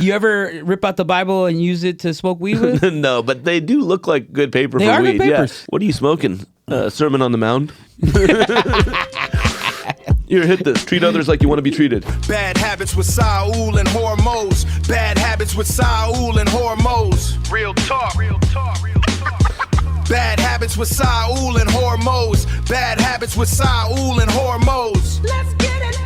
You ever rip out the Bible and use it to smoke weed with? No, but they do look like good paper They for are weed. good papers. Yeah. What are you smoking? Sermon on the Mound? Here, hit this. Treat others like you want to be treated. Bad habits with Saul and Hormoz. Bad habits with Saul and Hormoz. Real talk. Real talk. Real talk. Bad habits with Saul and Hormoz. Bad habits with Saul and Hormoz. Let's get it.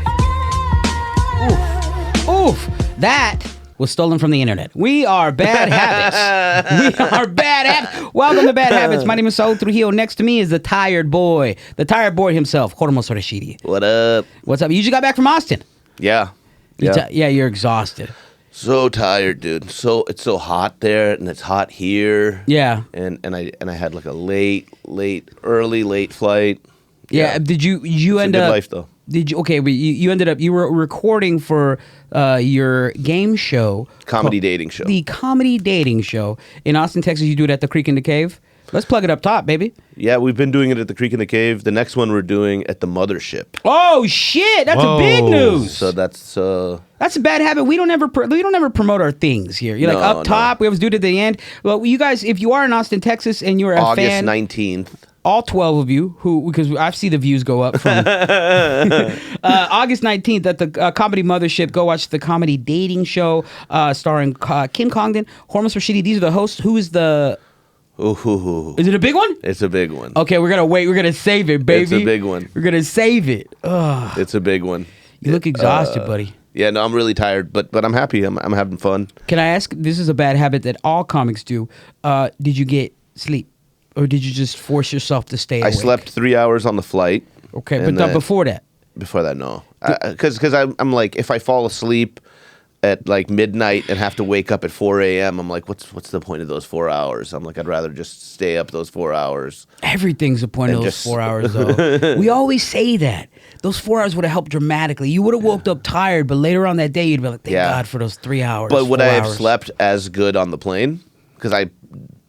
Oof. That was stolen from the internet. We are Bad Habits. We are Bad Habits. Welcome to Bad Habits. My name is Saul Trujillo. Next to me is the tired boy. The tired boy himself, Hormoz Rashidi. What up? What's up? You just got back from Austin. Yeah. Yeah, you're exhausted. So tired, dude. It's so hot there, and it's hot here. Yeah. And I had like a early late flight. Yeah. Did you end good up? Life though. Did you? Okay, but you ended up. You were recording for your game show, Comedy dating show. The comedy dating show in Austin, Texas. You do it at the Creek in the Cave. Let's plug it up top, baby. Yeah, we've been doing it at the Creek in the Cave. The next one we're doing at the Mothership. Oh shit! That's a big news. So that's a bad habit. We don't ever promote our things here. You're like up top. We always do it at the end. Well, you guys, if you are in Austin, Texas, and you're a August fan, 19th. all 12 of you because I've seen the views go up from August 19th at the Comedy Mothership. Go watch the comedy dating show starring Kim Congdon, Hormoz Rashidi. These are the hosts. Who is the? Ooh. Is it a big one? It's a big one. Okay, we're gonna wait. We're gonna save it, baby. It's a big one. We're gonna save it. Ugh. It's a big one. You look exhausted, buddy. Yeah, no, I'm really tired, but I'm happy. I'm having fun. Can I ask? This is a bad habit that all comics do. Did you get sleep, or did you just force yourself to stay awake? I slept 3 hours on the flight. Okay, but before that? Before that, no. Because I'm like, if I fall asleep at like midnight and have to wake up at 4 a.m., I'm like, what's the point of those 4 hours? I'm like, I'd rather just stay up those 4 hours. Everything's the point of those 4 hours, though. We always say that. Those 4 hours would have helped dramatically. You would have woke up tired, but later on that day, you'd be like, thank God for those 3 hours. But would I have slept as good on the plane? Because I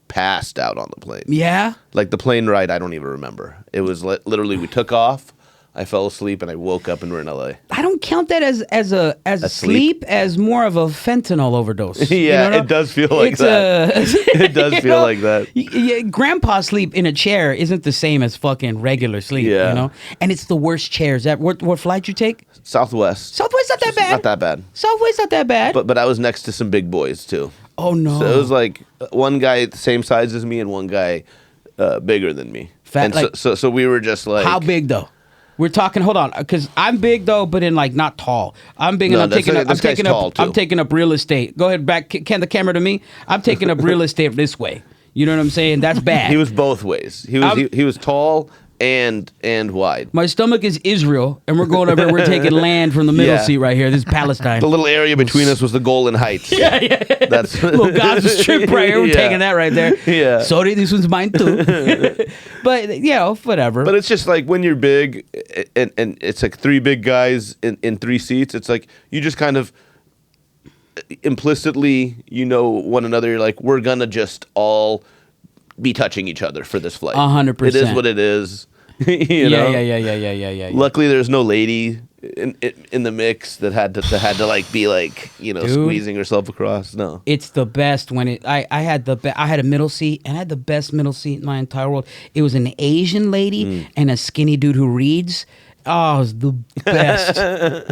passed out on the plane. Yeah? Like the plane ride, I don't even remember. It was literally, we took off. I fell asleep and I woke up and we're in LA. I don't count that as a sleep, as more of a fentanyl overdose. Yeah, it does feel like that. It does feel like that. Grandpa sleep in a chair isn't the same as fucking regular sleep. Yeah. You know, and it's the worst chairs. What flight you take? Southwest. Southwest's not that bad. Not that bad. Southwest's not that bad. But I was next to some big boys too. Oh no! So it was like one guy the same size as me and one guy bigger than me. Fat, and so we were just like, how big though? We're talking. Hold on, because I'm big though, but in like not tall. I'm big, and I'm taking up real estate. Go ahead, back. Can the camera to me? I'm taking up real estate this way. You know what I'm saying? That's bad. He was both ways. He was tall and wide. My stomach is Israel, and we're going over. We're taking land from the middle seat right here. This is Palestine. The little area between us was the Golan Heights. Yeah. That's little Gaza Strip right here. We're taking that right there. Yeah. Sorry, this one's mine too. But whatever. But it's just like when you're big, and it's like three big guys in three seats. It's like you just kind of implicitly, one another. You're like, we're gonna just all be touching each other for this flight. 100%. It is what it is. Yeah. Luckily, there's no lady in the mix that had to like be like squeezing herself across. No, it's the best when I had a middle seat, and I had the best middle seat in my entire world. It was an Asian lady and a skinny dude who reads. Oh, it was the best.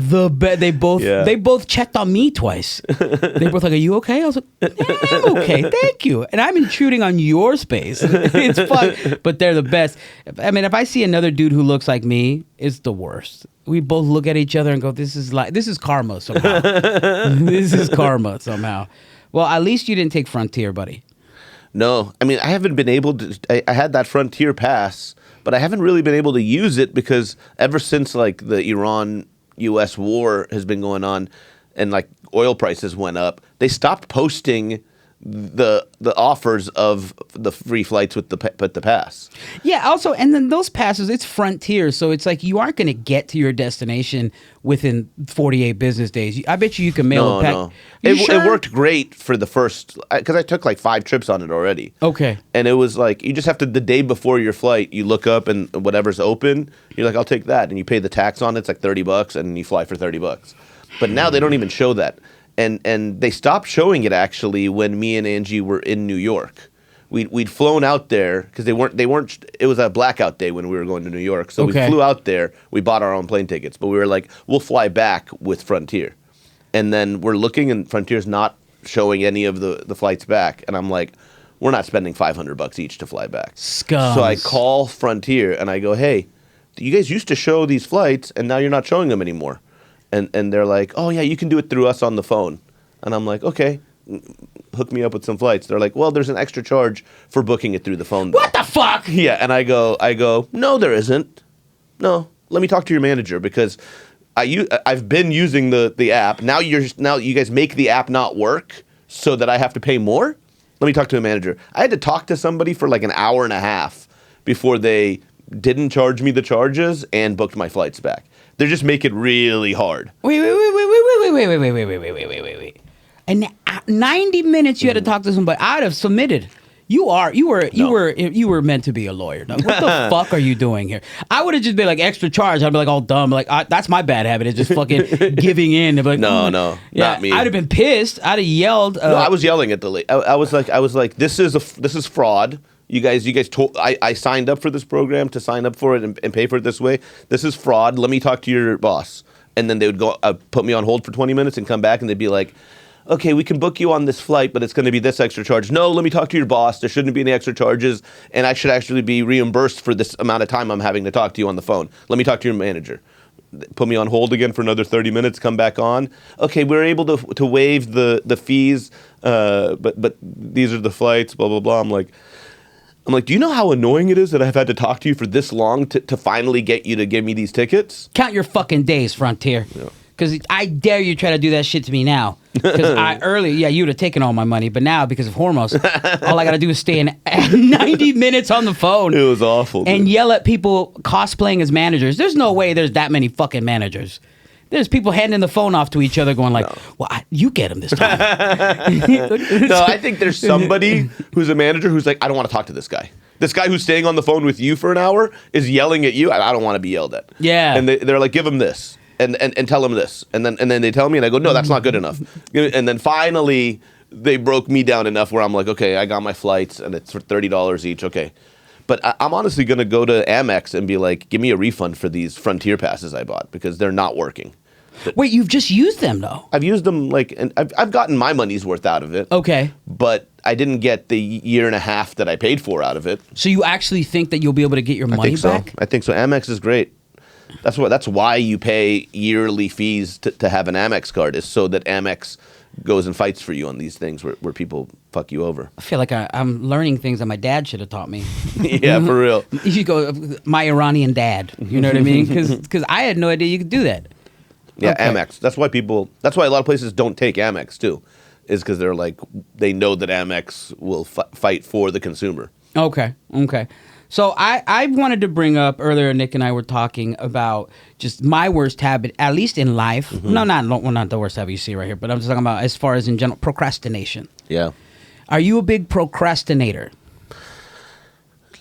They both checked on me twice. They both like, "Are you okay?" I was like, "Yeah, I'm okay, thank you." And I'm intruding on your space. It's fun, but they're the best. I mean, if I see another dude who looks like me, it's the worst. We both look at each other and go, "This is karma somehow." This is karma somehow. Well, at least you didn't take Frontier, buddy. No, I mean, I haven't been able to. I had that Frontier pass. But I haven't really been able to use it because ever since like the Iran-U.S. war has been going on and like oil prices went up, they stopped posting the offers of the free flights with the pass. Yeah, also, and then those passes, it's Frontier, so it's like you aren't going to get to your destination within 48 business days. I bet you can mail it back. No. It worked great for the first, because I took like 5 trips on it already. Okay. And it was like, you just have to, the day before your flight, you look up and whatever's open, you're like, I'll take that. And you pay the tax on it, it's like $30 and you fly for $30. But now they don't even show that. and they stopped showing it actually when me and Angie were in New York. We'd flown out there because they weren't. It was a blackout day when we were going to New York, so we flew out there. We bought our own plane tickets, but we were like, we'll fly back with Frontier, and then we're looking, and Frontier's not showing any of the flights back, and I'm like, we're not spending $500 each to fly back. Scums. So I call Frontier and I go, hey, you guys used to show these flights, and now you're not showing them anymore, and they're like, oh yeah, you can do it through us on the phone, and I'm like, okay. Hook me up with some flights. They're like, well, there's an extra charge for booking it through the phone. What the fuck? Yeah, and I go, no, there isn't. No, let me talk to your manager because I've been using the app. Now you guys make the app not work so that I have to pay more. Let me talk to a manager. I had to talk to somebody for like an hour and a half before they didn't charge me the charges and booked my flights back. They just make it really hard. Wait. And 90 minutes you had to talk to somebody. I'd have submitted. You were meant to be a lawyer. Now, what the fuck are you doing here? I would have just been like extra charge. I'd be like all dumb. Like that's my bad habit. Is just fucking giving in. Like, no, yeah, not me. I'd have been pissed. I'd have yelled. No, I was yelling at the lady. I was like, this is fraud. You guys told I signed up for this program to sign up for it and pay for it this way. This is fraud. Let me talk to your boss. And then they would go put me on hold for 20 minutes and come back and they'd be like, okay, we can book you on this flight, but it's going to be this extra charge. No, let me talk to your boss. There shouldn't be any extra charges, and I should actually be reimbursed for this amount of time I'm having to talk to you on the phone. Let me talk to your manager. Put me on hold again for another 30 minutes, come back on. Okay, we're able to waive the fees, but these are the flights, blah, blah, blah. I'm like, do you know how annoying it is that I've had to talk to you for this long to finally get you to give me these tickets? Count your fucking days, Frontier. Yeah. Because I dare you try to do that shit to me now. Because you would have taken all my money. But now, because of Hormoz, all I got to do is stay in 90 minutes on the phone. It was awful. And yell at people cosplaying as managers. There's no way there's that many fucking managers. There's people handing the phone off to each other going like, well, you get him this time. No, I think there's somebody who's a manager who's like, I don't want to talk to this guy. This guy who's staying on the phone with you for an hour is yelling at you. I don't want to be yelled at. Yeah. And they're like, give him this. And tell him this, and then they tell me, and I go, no, that's not good enough. And then finally, they broke me down enough where I'm like, okay, I got my flights, and it's for $30 each. Okay, but I'm honestly gonna go to Amex and be like, give me a refund for these Frontier passes I bought because they're not working. Wait, you've just used them though? I've used them and I've gotten my money's worth out of it. Okay, but I didn't get the year and a half that I paid for out of it. So you actually think that you'll be able to get your money back? I think so. Amex is great. That's why you pay yearly fees to have an Amex card, is so that Amex goes and fights for you on these things where people fuck you over. I feel like I'm learning things that my dad should have taught me. Yeah, for real. You should go, my Iranian dad. You know what I mean? Because I had no idea you could do that. Yeah, okay. Amex. That's why a lot of places don't take Amex too, is because they're like, they know that Amex will fight for the consumer. Okay. So I wanted to bring up earlier, Nick and I were talking about just my worst habit, at least in life. Mm-hmm. No, not the worst habit you see right here, but I'm just talking about as far as in general, procrastination. Yeah. Are you a big procrastinator?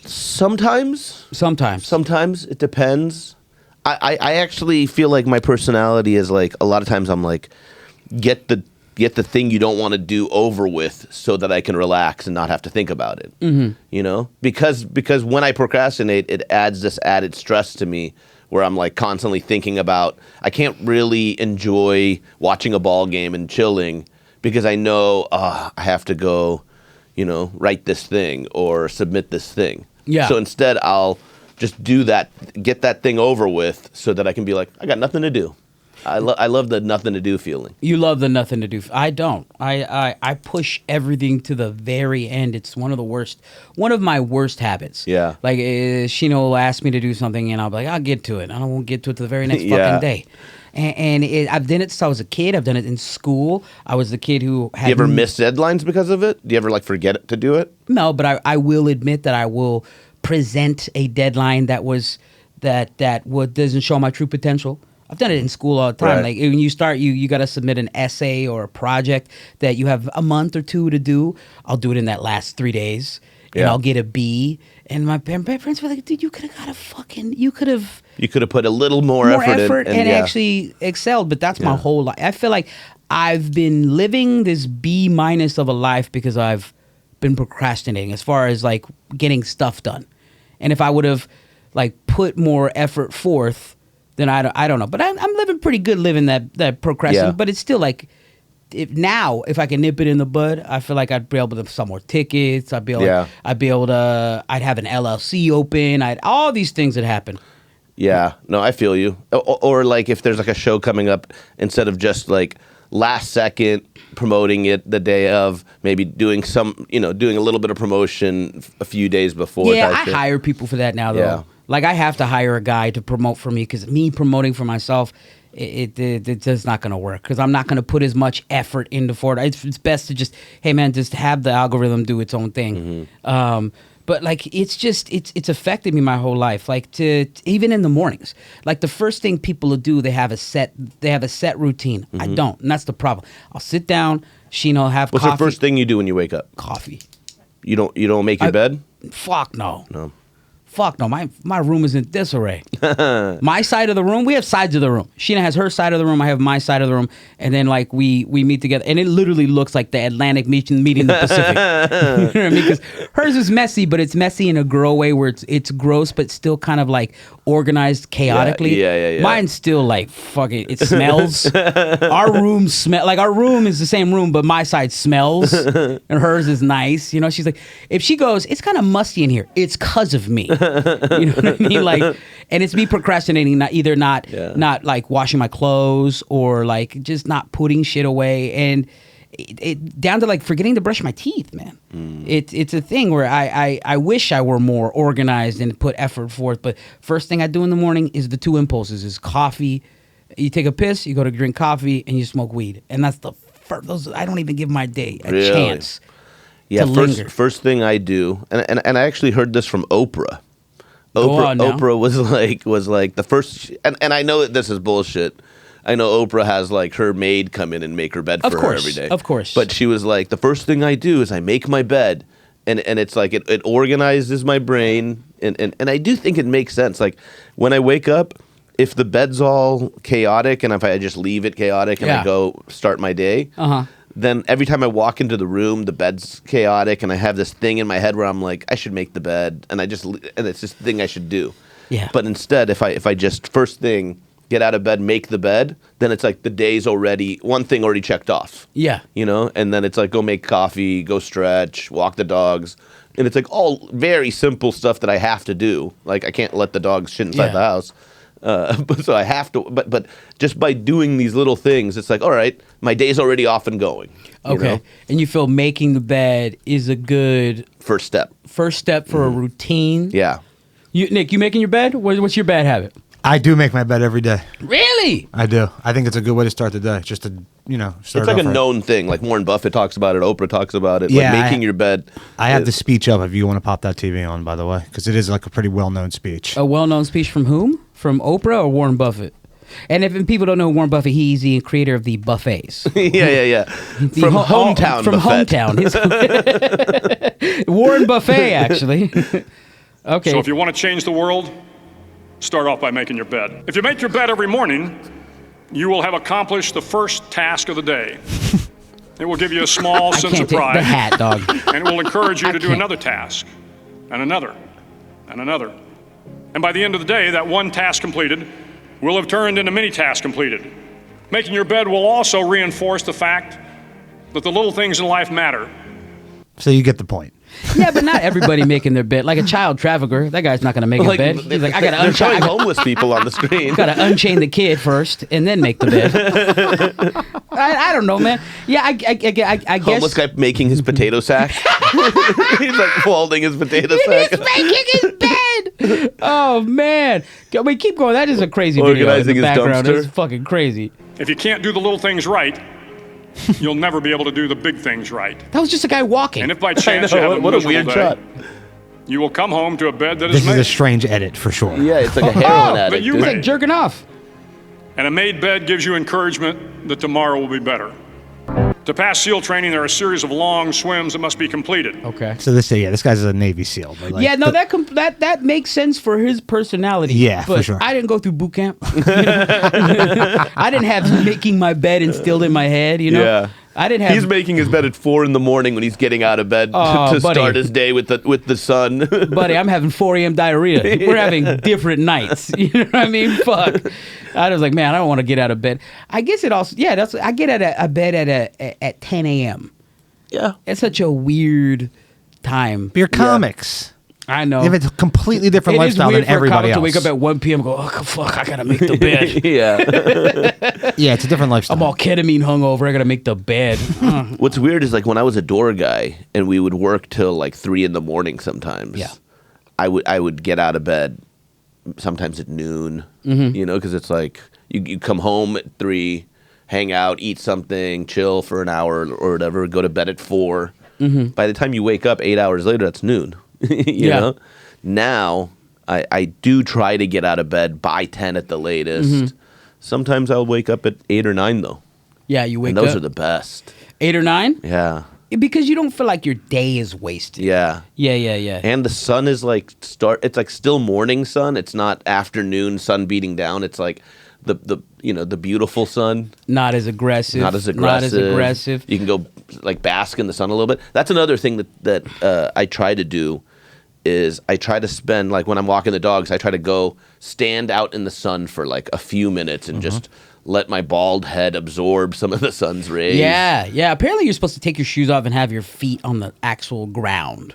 Sometimes. Sometimes. It depends. I actually feel like my personality is like, a lot of times I'm like, get the thing you don't want to do over with so that I can relax and not have to think about it. Mm-hmm. You know? Because when I procrastinate, it adds this added stress to me where I'm like constantly thinking about, I can't really enjoy watching a ball game and chilling because I know I have to go, write this thing or submit this thing. Yeah. So instead I'll just do that, get that thing over with so that I can be like, I got nothing to do. I love the nothing to do feeling. You love the nothing to do. I don't. I push everything to the very end. It's one of my worst habits. Yeah. Like Sheena will ask me to do something and I'll be like, I'll get to it. I won't get to it till the very next fucking day. And I've done it since I was a kid. I've done it in school. I was the kid who had. Do you ever miss deadlines because of it? Do you ever forget to do it? No, but I will admit that I will present a deadline that doesn't show my true potential. I've done it in school all the time. Right. Like when you start, you got to submit an essay or a project that you have a month or two to do. I'll do it in that last 3 days, and I'll get a B. And my parents were like, "Dude, you could have put a little more effort and actually excelled." But that's my whole life. I feel like I've been living this B- of a life because I've been procrastinating as far as like getting stuff done. And if I would have like put more effort forth, then I don't know. But I'm living pretty good living that procrastinating. Yeah. But it's still like, if I can nip it in the bud, I feel like I'd be able to sell more tickets. I'd be able to, I'd have an LLC open. All these things that happen. Yeah, no, I feel you. Or like if there's like a show coming up, instead of just like last second promoting it the day of, maybe doing doing a little bit of promotion a few days before. Yeah, I hire people for that now though. Yeah. Like I have to hire a guy to promote for me because me promoting for myself, it's just not going to work because I'm not going to put as much effort into for it. It's best to just, hey man, just have the algorithm do its own thing. Mm-hmm. But like it's affected me my whole life. Like even in the mornings, like the first thing people will do, they have a set routine. Mm-hmm. I don't, and that's the problem. I'll sit down. Sheena will have What's coffee. the first thing you do when you wake up? Coffee. You don't make your bed? Fuck no. No. Fuck no, my room is in disarray. My side of the room, we have sides of the room. Sheena has her side of the room, I have my side of the room, and then like we meet together, and it literally looks like the Atlantic meeting the Pacific. You know what I mean? Because hers is messy, but it's messy in a girl way where it's gross, but still kind of like organized chaotically. Yeah. Mine's still like fuck it smells. Our room is the same room, but my side smells, and hers is nice. You know, she's like, if she goes, it's kind of musty in here. It's 'cause of me. You know what I mean? Like, and it's me procrastinating, not like washing my clothes or like just not putting shit away, and it down to like forgetting to brush my teeth, man. It's a thing where I wish I were more organized and put effort forth, but first thing I do in the morning is the two impulses: is coffee. You take a piss, you go to drink coffee, and you smoke weed, and that's the first. I don't even give my day a chance. Yeah, linger. first thing I do, and I actually heard this from Oprah. Oprah was like the first, and I know that this is bullshit. I know Oprah has like her maid come in and make her bed for her every day. Of course. But she was like, the first thing I do is I make my bed, and it's like it organizes my brain, and I do think it makes sense. Like when I wake up, if the bed's all chaotic, and if I just leave it chaotic and I go start my day, then every time I walk into the room, the bed's chaotic, and I have this thing in my head where I'm like, I should make the bed, and it's this thing I should do. Yeah. But instead, if I just first thing get out of bed, make the bed, then it's like the day's already one thing already checked off. Yeah. You know, and then it's like go make coffee, go stretch, walk the dogs, and it's like all very simple stuff that I have to do. Like I can't let the dogs shit inside the house. So I have to, but just by doing these little things, it's like, all right, my day's already off and going. Okay. You know? And you feel making the bed is a good First step for a routine. Yeah. Nick, you making your bed? What's your bad habit? I do make my bed every day. Really? I do. I think it's a good way to start the day. Just to, start It's like off a right. known thing. Like Warren Buffett talks about it. Oprah talks about it. Yeah, like making your bed. I have the speech up if you want to pop that TV on, by the way, because it is like a pretty well-known speech. A well-known speech from whom? From Oprah or Warren Buffett? And if people don't know Warren Buffett, he's the creator of the buffets. yeah. From Hometown From Buffet. Hometown. Warren Buffet, actually. Okay. So if you want to change the world, start off by making your bed. If you make your bed every morning, you will have accomplished the first task of the day. It will give you a small sense of pride. The hat, dog. And it will encourage you to do another task, and another, and another. And by the end of the day, that one task completed will have turned into many tasks completed. Making your bed will also reinforce the fact that the little things in life matter. So you get the point. Yeah, but not everybody making their bed. Like a child trafficker, that guy's not going to make his bed. He's like, I got to They're showing unchain. homeless people on the screen. Got to unchain the kid first and then make the bed. I don't know, man. Yeah, I guess. Homeless guy making his potato sack. He's like folding his potato sack. He's making his bed. Oh man, wait, keep going. That is a crazy video Organizing in the his background. dumpster. It's fucking crazy. If you can't do the little things right, you'll never be able to do the big things right. That was just a guy walking. And if by I chance you have know, a what a miserable weird day, shot. you will come home to a bed that This is is a made. strange edit for sure. Yeah, it's like a heroin addict. but you dude. He's like jerking off. And a made bed gives you encouragement that tomorrow will be better. To pass SEAL training, there are a series of long swims that must be completed. Okay. So this guy's a Navy SEAL. But like Yeah, no, that makes sense for his personality. Yeah, but for sure. I didn't go through boot camp. I didn't have making my bed instilled in my head. Yeah. I didn't have. He's making his bed at 4 a.m. when he's getting out of bed to buddy. start his day with the sun. Buddy, I'm having 4 a.m. diarrhea. We're having different nights. You know what I mean? Fuck. I was like, man, I don't want to get out of bed. I guess it also, yeah, I get out of bed at 10 a.m. Yeah. It's such a weird time. But you're comics. I know. You have a completely different It is lifestyle weird than for a everybody comic else. to wake up at 1 p.m. and go, oh, fuck, I gotta make the bed. Yeah. Yeah, it's a different lifestyle. I'm all ketamine hungover. I gotta make the bed. What's weird is like when I was a door guy and we would work till like 3 a.m. sometimes. Yeah. I would get out of bed sometimes at noon, because it's like you come home at 3, hang out, eat something, chill for an hour or whatever, go to bed at 4. By the time you wake up 8 hours later, that's noon. you know? Now, I do try to get out of bed by 10 at the latest. Sometimes I'll wake up at 8 or 9, though. Yeah, you wake And up. those are the best. 8 or 9? Yeah. Because you don't feel like your day is wasted. Yeah. Yeah. And the sun is like it's like still morning sun. It's not afternoon sun beating down. It's like the beautiful sun. Not as aggressive. Not as aggressive. You can go like bask in the sun a little bit. That's another thing that I try to do is I try to spend, like when I'm walking the dogs, I try to go stand out in the sun for like a few minutes and just let my bald head absorb some of the sun's rays. Yeah. Apparently you're supposed to take your shoes off and have your feet on the actual ground.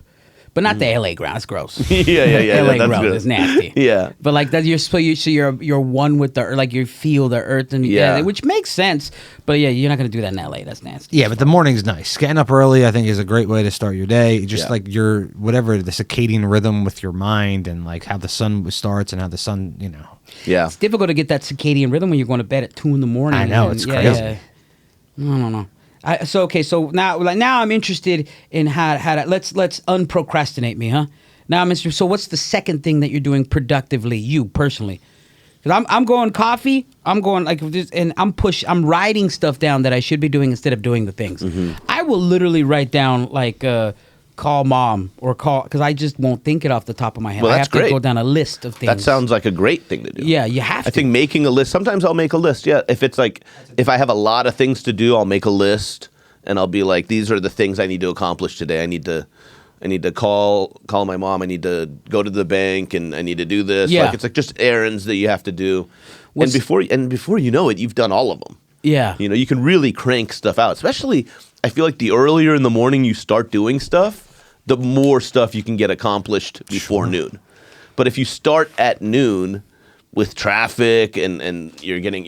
But not the LA ground. It's gross. Yeah. LA That's ground good. is nasty. Yeah. But like that, you're one with the earth, like you feel the earth, and which makes sense. But yeah, you're not gonna do that in LA. That's nasty. Yeah, but the morning's nice. Getting up early, I think, is a great way to start your day. Just like your whatever the circadian rhythm with your mind and like how the sun starts and how the sun, Yeah. It's difficult to get that circadian rhythm when you're going to bed at 2 a.m. I know, it's crazy. Yeah. No. So now I'm interested in how to let's unprocrastinate me, huh? Now I'm interested. So what's the second thing that you're doing productively, you personally? Because I'm going coffee. I'm going like this, and I'm writing stuff down that I should be doing instead of doing the things. I will literally write down like call mom or call, because I just won't think it off the top of my head. Well, I that's have to great. go down a list of things. That sounds like a great thing to do. Yeah, you have to. I think making a list, sometimes I'll make a list. Yeah. If it's like, if I have a lot of things to do, I'll make a list and I'll be like, these are the things I need to accomplish today. I need to call my mom. I need to go to the bank and I need to do this. Yeah. Like it's like just errands that you have to do. And before you know it, you've done all of them. Yeah. You can really crank stuff out. Especially, I feel like the earlier in the morning you start doing stuff, the more stuff you can get accomplished before noon. But if you start at noon with traffic and you're getting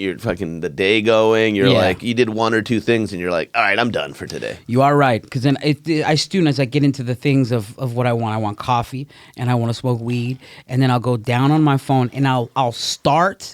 the day going, you're like, you did one or two things and you're like, all right, I'm done for today. You are right, because then as I get into the things of what I want coffee and I want to smoke weed, and then I'll go down on my phone and I'll start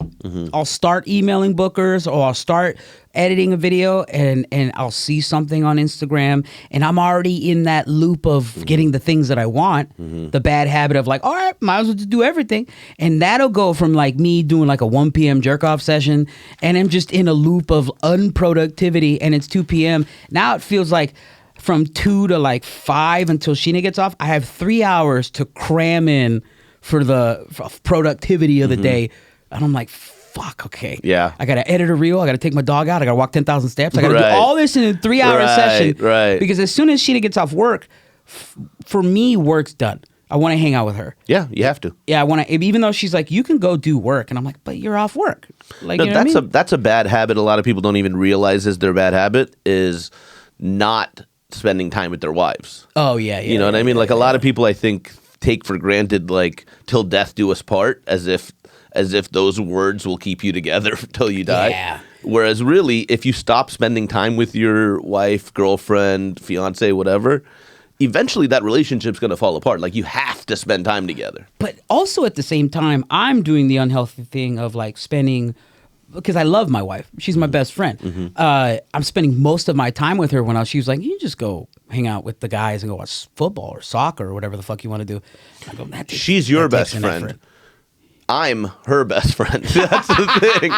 emailing bookers, or I'll start editing a video and I'll see something on Instagram and I'm already in that loop of getting the things that I want. The bad habit of like, all right, might as well just do everything. And that'll go from like me doing like a 1 p.m. jerk off session and I'm just in a loop of unproductivity and it's 2 p.m. Now it feels like from 2 to like 5 until Sheena gets off, I have 3 hours to cram in for productivity of the day. And I'm like, fuck, okay. Yeah. I got to edit a reel. I got to take my dog out. I got to walk 10,000 steps. I got to do Right. all this in a 3-hour session. Right. Because as soon as Sheena gets off work, for me, work's done. I want to hang out with her. Yeah, you have to. Yeah, I want to, even though she's like, you can go do work. And I'm like, but you're off work. Like, No, you know what I mean? that's a bad habit. A lot of people don't even realize is their bad habit is not spending time with their wives. Oh, yeah. You know what I mean? Like a lot of people, I think, take for granted like till death do us part, as if those words will keep you together till you die. Yeah. Whereas really, if you stop spending time with your wife, girlfriend, fiance, whatever, eventually that relationship's going to fall apart. Like you have to spend time together. But also at the same time, I'm doing the unhealthy thing of like spending, because I love my wife. She's my best friend. I'm spending most of my time with her when she was like, you just go hang out with the guys and go watch football or soccer or whatever the fuck you want to do. I go, She's your best friend. Effort. I'm her best friend. That's the thing.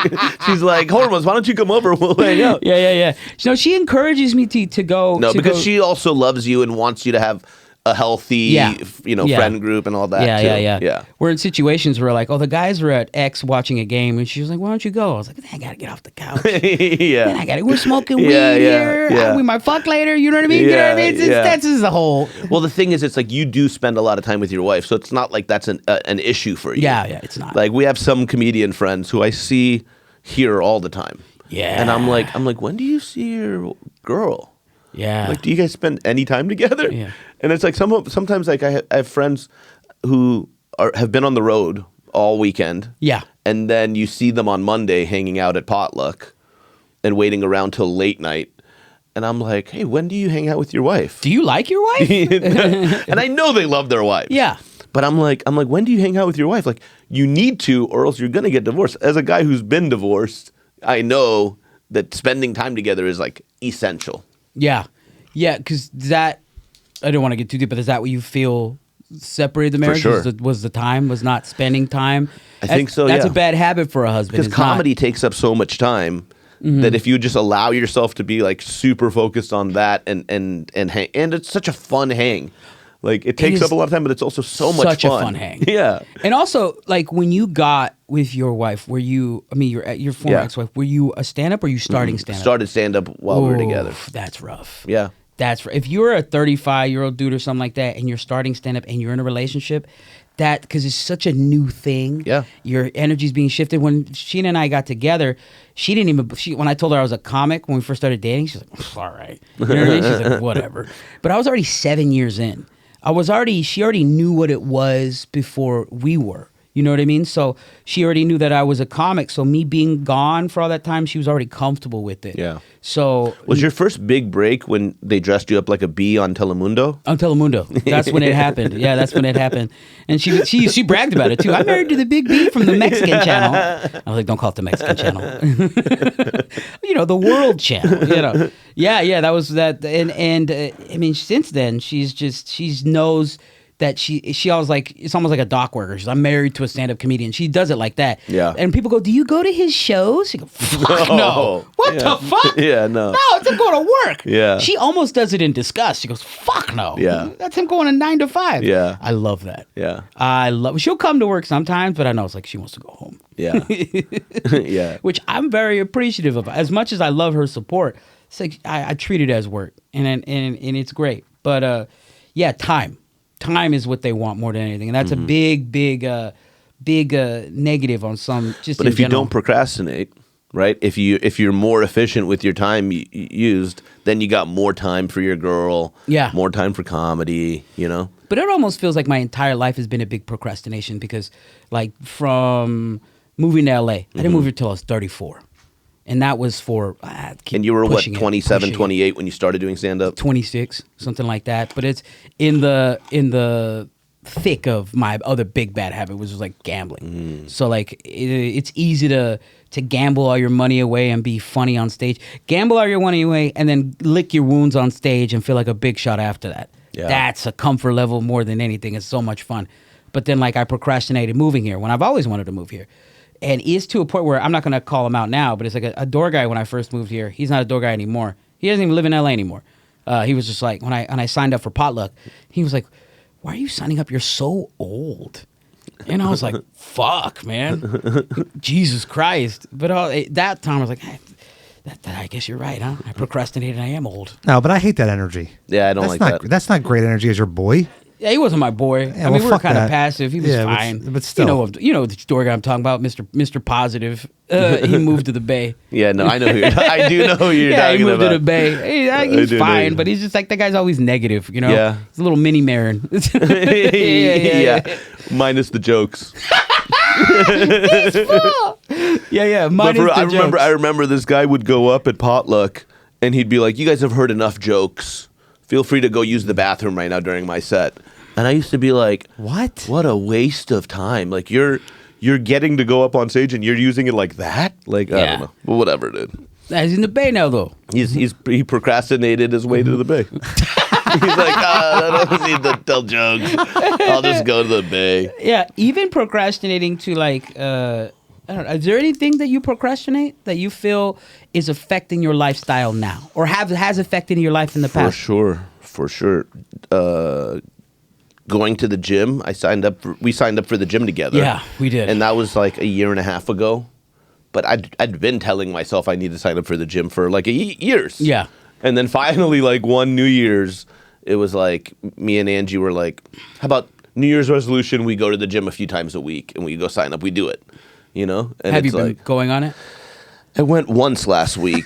She's like, Hormoz, why don't you come over? We'll hang out. Yeah. No, she encourages me to go. No, to because go. she also loves you and wants you to have a healthy, friend group and all that. Yeah. We're in situations where like, the guys were at X watching a game, and she was like, "Why don't you go?" I was like, "I gotta get off the couch." Yeah. Man, we're smoking weed here. Yeah. We might fuck later. You know what I mean? You know what I mean? That's just the whole. Well, the thing is, it's like you do spend a lot of time with your wife, so it's not like that's an issue for you. Yeah, it's not. Like we have some comedian friends who I see here all the time. Yeah. And I'm like, when do you see your girl? Yeah. Like, do you guys spend any time together? Yeah. And it's like sometimes like I have friends who have been on the road all weekend. Yeah. And then you see them on Monday hanging out at potluck and waiting around till late night. And I'm like, hey, when do you hang out with your wife? Do you like your wife? And I know they love their wives. Yeah. But I'm like, when do you hang out with your wife? Like, you need to, or else you're gonna get divorced. As a guy who's been divorced, I know that spending time together is like essential. Yeah, because that, I don't want to get too deep, but is that what you feel separated the marriage? sure. Was the time, was not spending time? I think so, That's yeah. a bad habit for a husband. Because is comedy not. takes up so much time that if you just allow yourself to be like super focused on that and hang, and it's such a fun hang. Like it takes is up a lot of time, but it's also so much such fun. a fun hang. Yeah. And also, like when you got with your wife, your former ex-wife, were you a stand-up or you starting stand-up? Started stand-up while we were together. That's rough. Yeah. If you're a 35-year-old dude or something like that, and you're starting stand-up and you're in a relationship, because it's such a new thing. Yeah. Your energy's being shifted. When Sheena and I got together, she didn't even. When I told her I was a comic when we first started dating, she's like, "All right," you know what I mean? She's like, "Whatever." But I was already 7 years in. She already knew what it was before we were. You know what I mean? So she already knew that I was a comic. So me being gone for all that time, she was already comfortable with it. Yeah. So Was your first big break when they dressed you up like a bee on Telemundo? on Telemundo. That's when it happened. Yeah, that's when it happened. And she bragged about it too. I'm married to the Big B from the Mexican channel. I was like, don't call it the Mexican channel. The World Channel. Yeah, that was that. And I mean, since then, she knows that she always like, it's almost like a dock worker. She's, I'm married to a stand-up comedian. She does it like that. Yeah. And people go, do you go to his shows? She go, fuck no. What the fuck? Yeah, no. No, it's him going to work. Yeah. She almost does it in disgust. She goes, fuck no. Yeah. That's him going to 9 to 5. Yeah. I love that. Yeah. She'll come to work sometimes, but I know it's like she wants to go home. Yeah. Yeah. Which I'm very appreciative of. As much as I love her support, it's like I treat it as work, and it's great. But time is what they want more than anything, and that's a big negative on some. Just But in if you general. don't procrastinate, right? If you're more efficient with your time used, then you got more time for your girl. Yeah. More time for comedy. But it almost feels like my entire life has been a big procrastination because, like, from moving to LA, I didn't move here till I was 34. And that was for... And you were, 27, 28 when you started doing stand-up? 26, something like that. But it's in the thick of my other big bad habit, which was like gambling. So like it's easy to gamble all your money away and be funny on stage. Gamble all your money away and then lick your wounds on stage and feel like a big shot after that. Yeah. That's a comfort level more than anything. It's so much fun. But then like I procrastinated moving here when I've always wanted to move here. And it's to a point where I'm not going to call him out now, but it's like a door guy when I first moved here. He's not a door guy anymore. He doesn't even live in LA anymore. He was just like, when I signed up for Potluck, he was like, why are you signing up? You're so old. And I was like, fuck, man. Jesus Christ. But that time I was like, hey, I guess you're right, huh? I procrastinated. I am old. No, but I hate that energy. Yeah, I don't like that. That's not great energy as your boy. Yeah, he wasn't my boy. Yeah, I mean, we were fuck kind of that. passive. He was Yeah, fine. but still. You know the story guy I'm talking about, Mr. Positive. He moved to the Bay. Yeah, no, I know who I do know who you're Yeah, talking he moved about. to the Bay. He's do know fine, you. but he's just like, that guy's always negative, you know? Yeah. He's a little mini Marin. Yeah. Minus the jokes. Yeah. I remember this guy would go up at Potluck and he'd be like, you guys have heard enough jokes. Feel free to go use the bathroom right now during my set. And I used to be like, What? What a waste of time. Like you're getting to go up on stage and you're using it like that? Like, I Yeah. don't know. But whatever, dude. He's in the Bay now, though. He procrastinated his way to the Bay. He's like, I don't need to tell jokes. I'll just go to the bay. Yeah, even procrastinating to like, I don't know. Is there anything that you procrastinate that you feel is affecting your lifestyle now, or has affected your life in the past? For sure. Going to the gym, we signed up for the gym together. Yeah, we did. And that was like a year and a half ago. But I'd been telling myself I need to sign up for the gym for like years. Yeah. And then finally, like one New Year's, it was like me and Angie were like, how about New Year's resolution? We go to the gym a few times a week and we go sign up. We do it, you know? And Have you it's been like, going on it? I went once last week.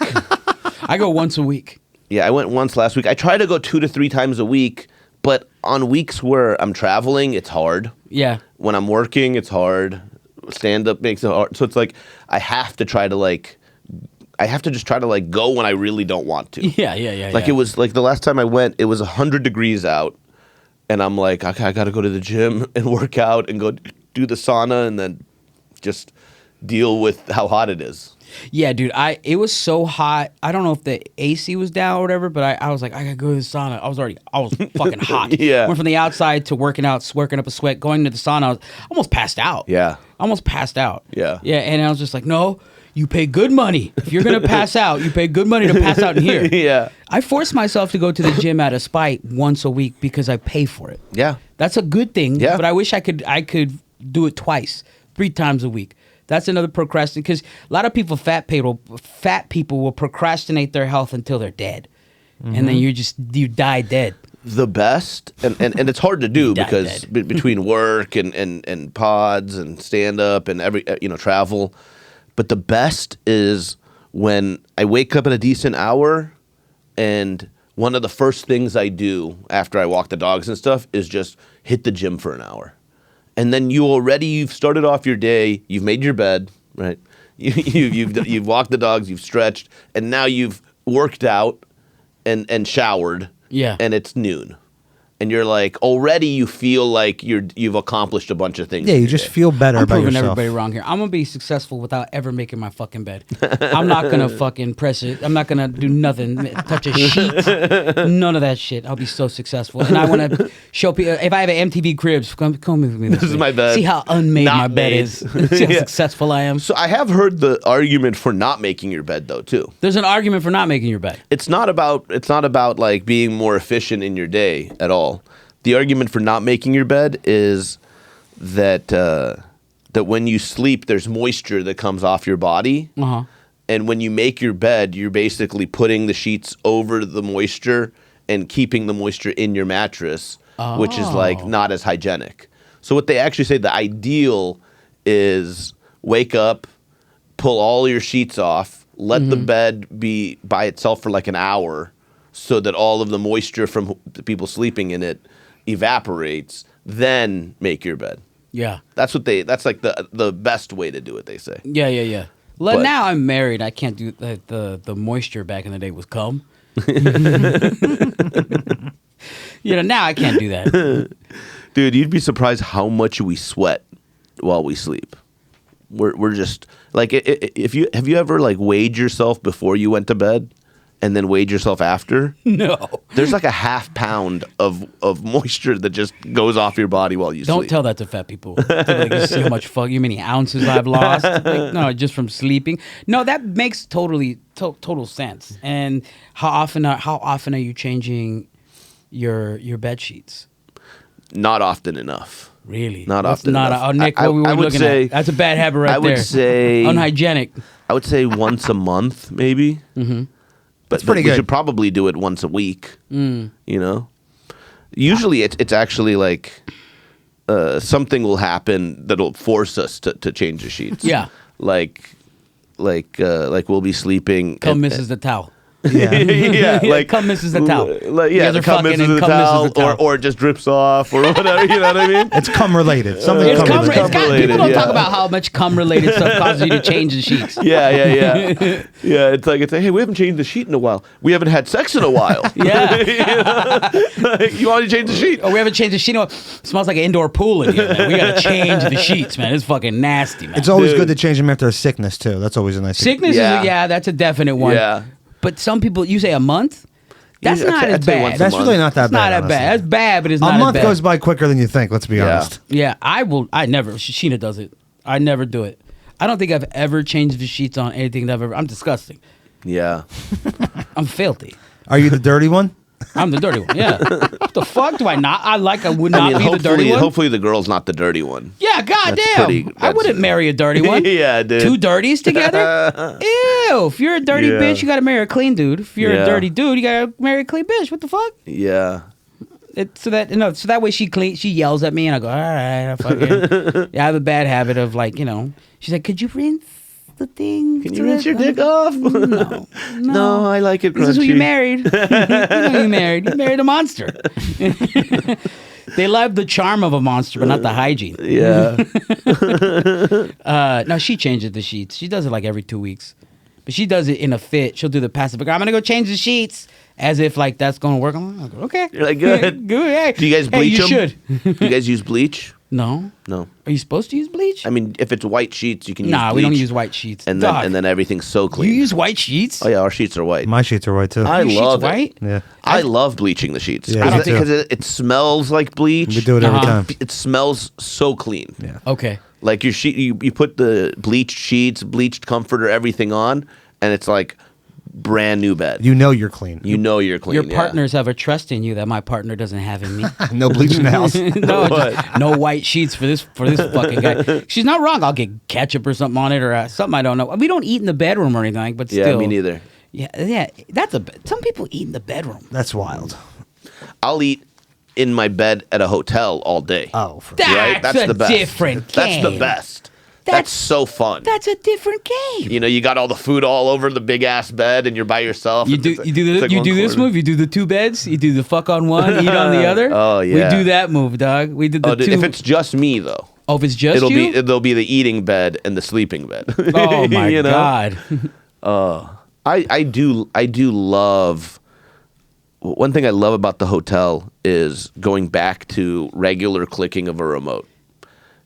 I go once a week. Yeah, I went once last week. I try to go 2 to 3 times a week, but on weeks where I'm traveling, it's hard. Yeah. When I'm working, it's hard. Stand-up makes it hard. So it's like I have to just try to like go when I really don't want to. Yeah. Like it was like the last time I went, it was 100 degrees out, and I'm like, okay, I got to go to the gym and work out and go do the sauna and then just deal with how hot it is. Yeah, dude. It was so hot. I don't know if the AC was down or whatever, but I was like, I gotta go to the sauna. I was fucking hot. Yeah. Went from the outside to working up a sweat, going to the sauna. I was almost passed out. Yeah. Almost passed out. Yeah. Yeah, and I was just like, no, you pay good money. If you're gonna pass out, you pay good money to pass out in here. Yeah. I forced myself to go to the gym out of spite once a week because I pay for it. Yeah. That's a good thing. Yeah. But I wish I could do it twice, 3 times a week. That's another procrastination, because a lot of people, fat people will procrastinate their health until they're dead, and then you die dead. The best, and it's hard to do Die because dead. between work and pods and stand up and every travel, but the best is when I wake up at a decent hour, and one of the first things I do after I walk the dogs and stuff is just hit the gym for an hour. And then you've started off your day, you've made your bed, right? You've walked the dogs, you've stretched, and now you've worked out and showered. Yeah. And it's noon. And you're like, already you feel like you've accomplished a bunch of things. Yeah, in you your just day. feel better I'm about proving yourself. everybody wrong here. I'm gonna be successful without ever making my fucking bed. I'm not gonna fucking press it. I'm not gonna do nothing, touch a sheet, none of that shit. I'll be so successful. And I want to show people, if I have an MTV Cribs, come with me. This is my bed. See how unmade Not my bed made. is. See how Yeah. successful I am. So I have heard the argument for not making your bed though too. There's an argument for not making your bed. It's not about like being more efficient in your day at all. The argument for not making your bed is that that when you sleep, there's moisture that comes off your body, and when you make your bed, you're basically putting the sheets over the moisture and keeping the moisture in your mattress, which is like not as hygienic. So what they actually say, the ideal is wake up, pull all your sheets off, let the bed be by itself for like an hour, so that all of the moisture from the people sleeping in it evaporates, then make your bed. Yeah. That's like the best way to do it, they say. Yeah. But- Now I'm married. I can't do the moisture back in the day was cum. Now I can't do that. Dude, you'd be surprised how much we sweat while we sleep. We're just like, have you ever like weighed yourself before you went to bed and then weighed yourself after? No. There's like a half pound of moisture that just goes off your body while you Don't sleep. tell that to fat people. Like, you see how much how many ounces I've lost. Like, no, just from sleeping. No, that makes total sense. And how often are you changing your bed sheets? Not often enough. Really? Not That's often not enough. Nick, I what we were would looking say- at. That's a bad habit right there. I would say unhygienic. I would say once a month, maybe. Mm-hmm. But pretty we good. should probably do it once a week. You know, usually it's actually like something will happen that'll force us to change the sheets. Yeah. like we'll be sleeping. Cum misses the towel. Yeah. Yeah, like cum misses the towel. Like, yeah, You guys the are cum fucking misses and the cum misses towel, the towel. or it just drips off, or whatever. You know what I mean? It's cum related. Something It's cum cum. related. It's got, related, people don't yeah. talk about how much cum related stuff causes you to change the sheets. Yeah. Yeah, it's like, hey, we haven't changed the sheet in a while. We haven't had sex in a while. Yeah. You want to change the sheet? Oh, we haven't changed the sheet. It smells like an indoor pool in here, man. We got to change the sheets, man. It's fucking nasty, man. It's always Dude. good to change them after a sickness too. That's always a nice thing. Sickness Yeah. is, that's a definite one. Yeah. But some people, you say a month? That's not as I'd say once bad. a That's month. really not that It's bad. not that honestly. bad. That's bad, but it's A not month as bad. goes by quicker than you think. Let's be Yeah. honest. Yeah, I never. Sheena does it. I never do it. I don't think I've ever changed the sheets on anything that I've ever. I'm disgusting. Yeah. I'm filthy. Are you the dirty one? I'm the dirty one. Yeah. What the fuck do I not? I would I not mean, be the dirty hopefully, one. hopefully the girl's not the dirty one. Yeah, goddamn. I that's- wouldn't marry a dirty one. Yeah, dude. Two dirties together? Ew. If you're a dirty Yeah. bitch, you got to marry a clean dude. If you're Yeah. a dirty dude, you got to marry a clean bitch. What the fuck? Yeah. So that way she yells at me and I go, all right, I fucking. Yeah, I have a bad habit of like, she's like, could you rinse the thing? Can you rinse your dick off? No. No, I like it crunchy. This is who you married. You married. You married a monster. They love the charm of a monster, but not the hygiene. Yeah. No, she changes the sheets. She does it like every 2 weeks. But she does it in a fit. She'll do the passive. I'm going to go change the sheets. As if like that's going to work. I'm like, okay. You're like, good. Good. Hey. Do you guys Hey, bleach you them? should. Do you guys use bleach? No. No. Are you supposed to use bleach? I mean, if it's white sheets, you can use bleach. Nah, we don't use white sheets. And Dog, then everything's so clean. you use white sheets? Oh yeah, our sheets are white. My sheets are white too. I Your sheets love white? it. Yeah. I love bleaching the sheets. Yeah, me too. Because it smells like bleach. We do it every Uh-huh. time. It smells so clean. Yeah. Okay. Like your sheet, you put the bleached sheets, bleached comforter, everything on, and it's like brand new bed. You know you're clean. You know you're clean. Your yeah. partners have a trust in you that my partner doesn't have in me. No bleach in the house. No, no white sheets for this fucking guy. She's not wrong. I'll get ketchup or something on it or something I don't know. We don't eat in the bedroom or anything, but Yeah, still. me neither. Yeah. Some people eat in the bedroom. That's wild. I'll eat in my bed at a hotel all day. Oh, for That's That's a the best. different That's the game. best. That's- That's so fun. That's a different game. You know, you got all the food all over the big ass bed, and you're by yourself. You and do it's like- you do it's the, like you one do this corner. move. You do the two beds. You do the fuck on one, eat on the other. Oh, yeah. We do that move, dog. We did the Oh, dude, two. if it's just me though, if it's just you. it'll be the eating bed and the sleeping bed. Oh my You know? god. I do love. One thing I love about the hotel is going back to regular clicking of a remote.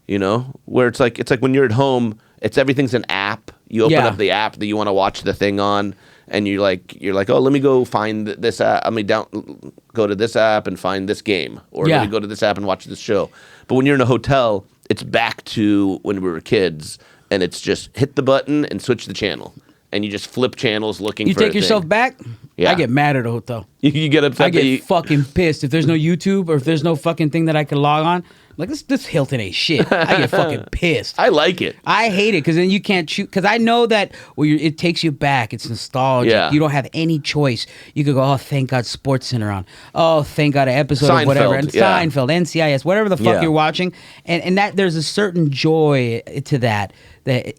You know, where it's like when you're at home, everything's an app. You open Yeah. up the app that you want to watch the thing on, and you're like, oh, let me go find this app. Let me go to this app and find this game, or Yeah. let me go to this app and watch this show. But when you're in a hotel, it's back to when we were kids, and it's just hit the button and switch the channel, and you just flip channels looking. You for take a thing. yourself back. Yeah. I get mad at a hotel. You get upset. I that you, get fucking pissed if there's no YouTube or if there's no fucking thing that I can log on. Like this Hilton ain't shit. I get fucking pissed. I like it. I hate it because then you can't choose. Because I know that it takes you back. It's nostalgic. Yeah. You don't have any choice. You could go, oh, thank God, Sports Center on. Oh, thank God, an episode of whatever. Seinfeld, And yeah. Seinfeld, NCIS, whatever the fuck Yeah. you're watching. And that there's a certain joy to that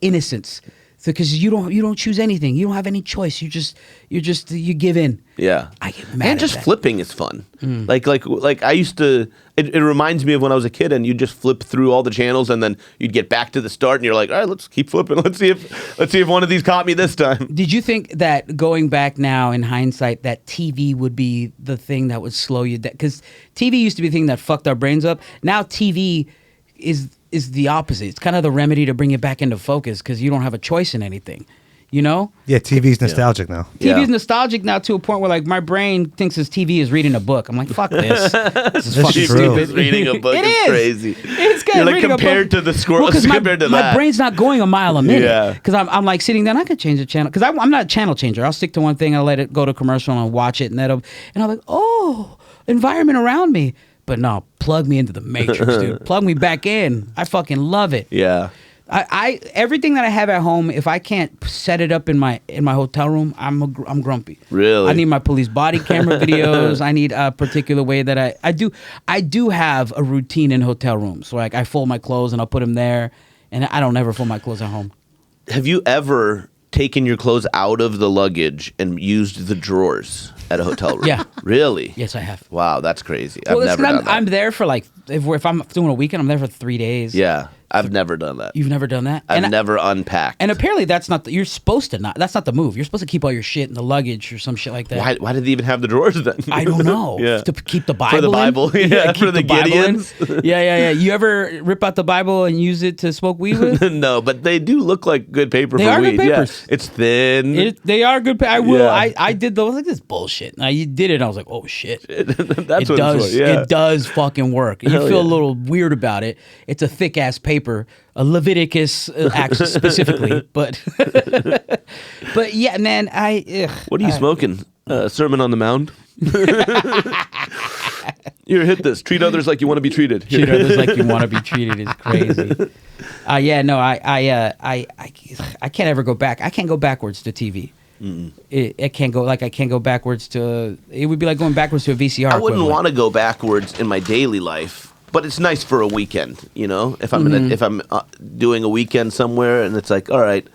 innocence. Because you don't choose anything. You don't have any choice. You give in. Yeah, I get mad and at just that. flipping is fun. Like I used to. It reminds me of when I was a kid, and you just flip through all the channels, and then you'd get back to the start, and you're like, all right, let's keep flipping. Let's see if one of these caught me this time. Did you think that going back now in hindsight that TV would be the thing that would slow you down? Because TV used to be the thing that fucked our brains up. Now TV is the opposite. It's kind of the remedy to bring it back into focus because you don't have a choice in anything. You know? Yeah, TV's nostalgic now. TV is Yeah. nostalgic now to a point where like my brain thinks his TV is reading a book. I'm like, fuck this. This is That's fucking true. stupid. Reading a book It is is crazy. It's good. You're like reading a book. compared to the squirrels. Well, compared to my that. brain's not going a mile a minute. Yeah. Because I'm like sitting down. I could change the channel because I'm not a channel changer. I'll stick to one thing. I'll let it go to commercial and I'll watch it, and I'm like, oh, environment around me. But no, plug me into the matrix, dude. Plug me back in. I fucking love it. Yeah. I everything that I have at home, if I can't set it up in my hotel room, I'm grumpy. Really? I need my police body camera videos. I need a particular way that I do have a routine in hotel rooms. So like I fold my clothes and I'll put them there, and I don't ever fold my clothes at home. Have you ever taken your clothes out of the luggage and used the drawers at a hotel room? Yeah. Really? Yes, I have. Wow, that's crazy. Well, I've it's never 'cause done that. I'm there for like if I'm doing a weekend, I'm there for 3 days. Yeah. I've never done that. You've never done that? I've never unpacked. And apparently that's not you're supposed to not. That's not the move. You're supposed to keep all your shit in the luggage or some shit like that. Why did they even have the drawers then? I don't know. Yeah. To keep the Bible For the Bible. in? Yeah, keep for the Bible in. Gideons. Yeah. You ever rip out the Bible and use it to smoke weed with? No, but they do look like good paper They for are weed. good papers. Yeah. It's thin. They are good. I will. Yeah. I did those. Like this bullshit. Now you did it. And I was like, oh shit. That's It what does. it's for. Yeah. It does fucking work. You Hell feel a yeah. little weird about it. It's a thick ass paper, a Leviticus actually specifically, but but yeah, man. What are you smoking? Sermon on the Mount? Here, hit this. Treat others like you want to be treated. Treat others like you want to be treated is crazy. Yeah, no, I can't ever go back. I can't go backwards to TV. It can't go I can't go backwards to. It would be like going backwards to a VCR. I wouldn't want to go backwards in my daily life, but it's nice for a weekend. You know, if I'm if I'm doing a weekend somewhere, and it's like, all right,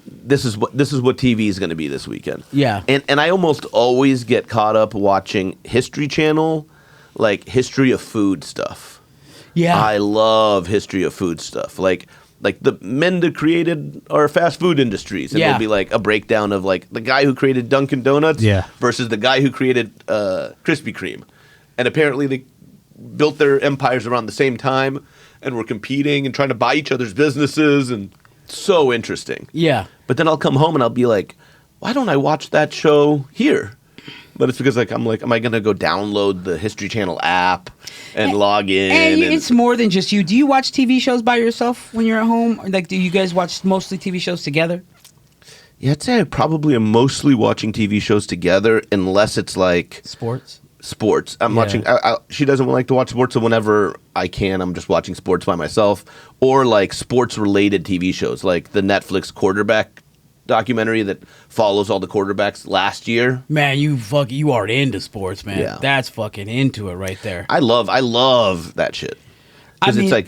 this is what TV is going to be this weekend. Yeah, and I almost always get caught up watching History Channel, like history of food stuff. Yeah, I love history of food stuff. Like the men that created our fast food industries. And Yeah. there'll be like a breakdown of like the guy who created Dunkin' Donuts versus the guy who created Krispy Kreme. And apparently they built their empires around the same time and were competing and trying to buy each other's businesses, and so interesting. Yeah. But then I'll come home and I'll be like, why don't I watch that show here? But it's because I'm like, am I going to go download the History Channel app and log in? And it's more than just you. Do you watch TV shows by yourself when you're at home? Or like, do you guys watch mostly TV shows together? Yeah, I'd say I probably am mostly watching TV shows together, unless it's like Sports. I'm watching. She doesn't like to watch sports, so whenever I can, I'm just watching sports by myself, or like sports-related TV shows, like the Netflix quarterback documentary that follows all the quarterbacks last year. Man, you are into sports, man. Yeah. That's fucking into it right there. I love that shit. Because it's like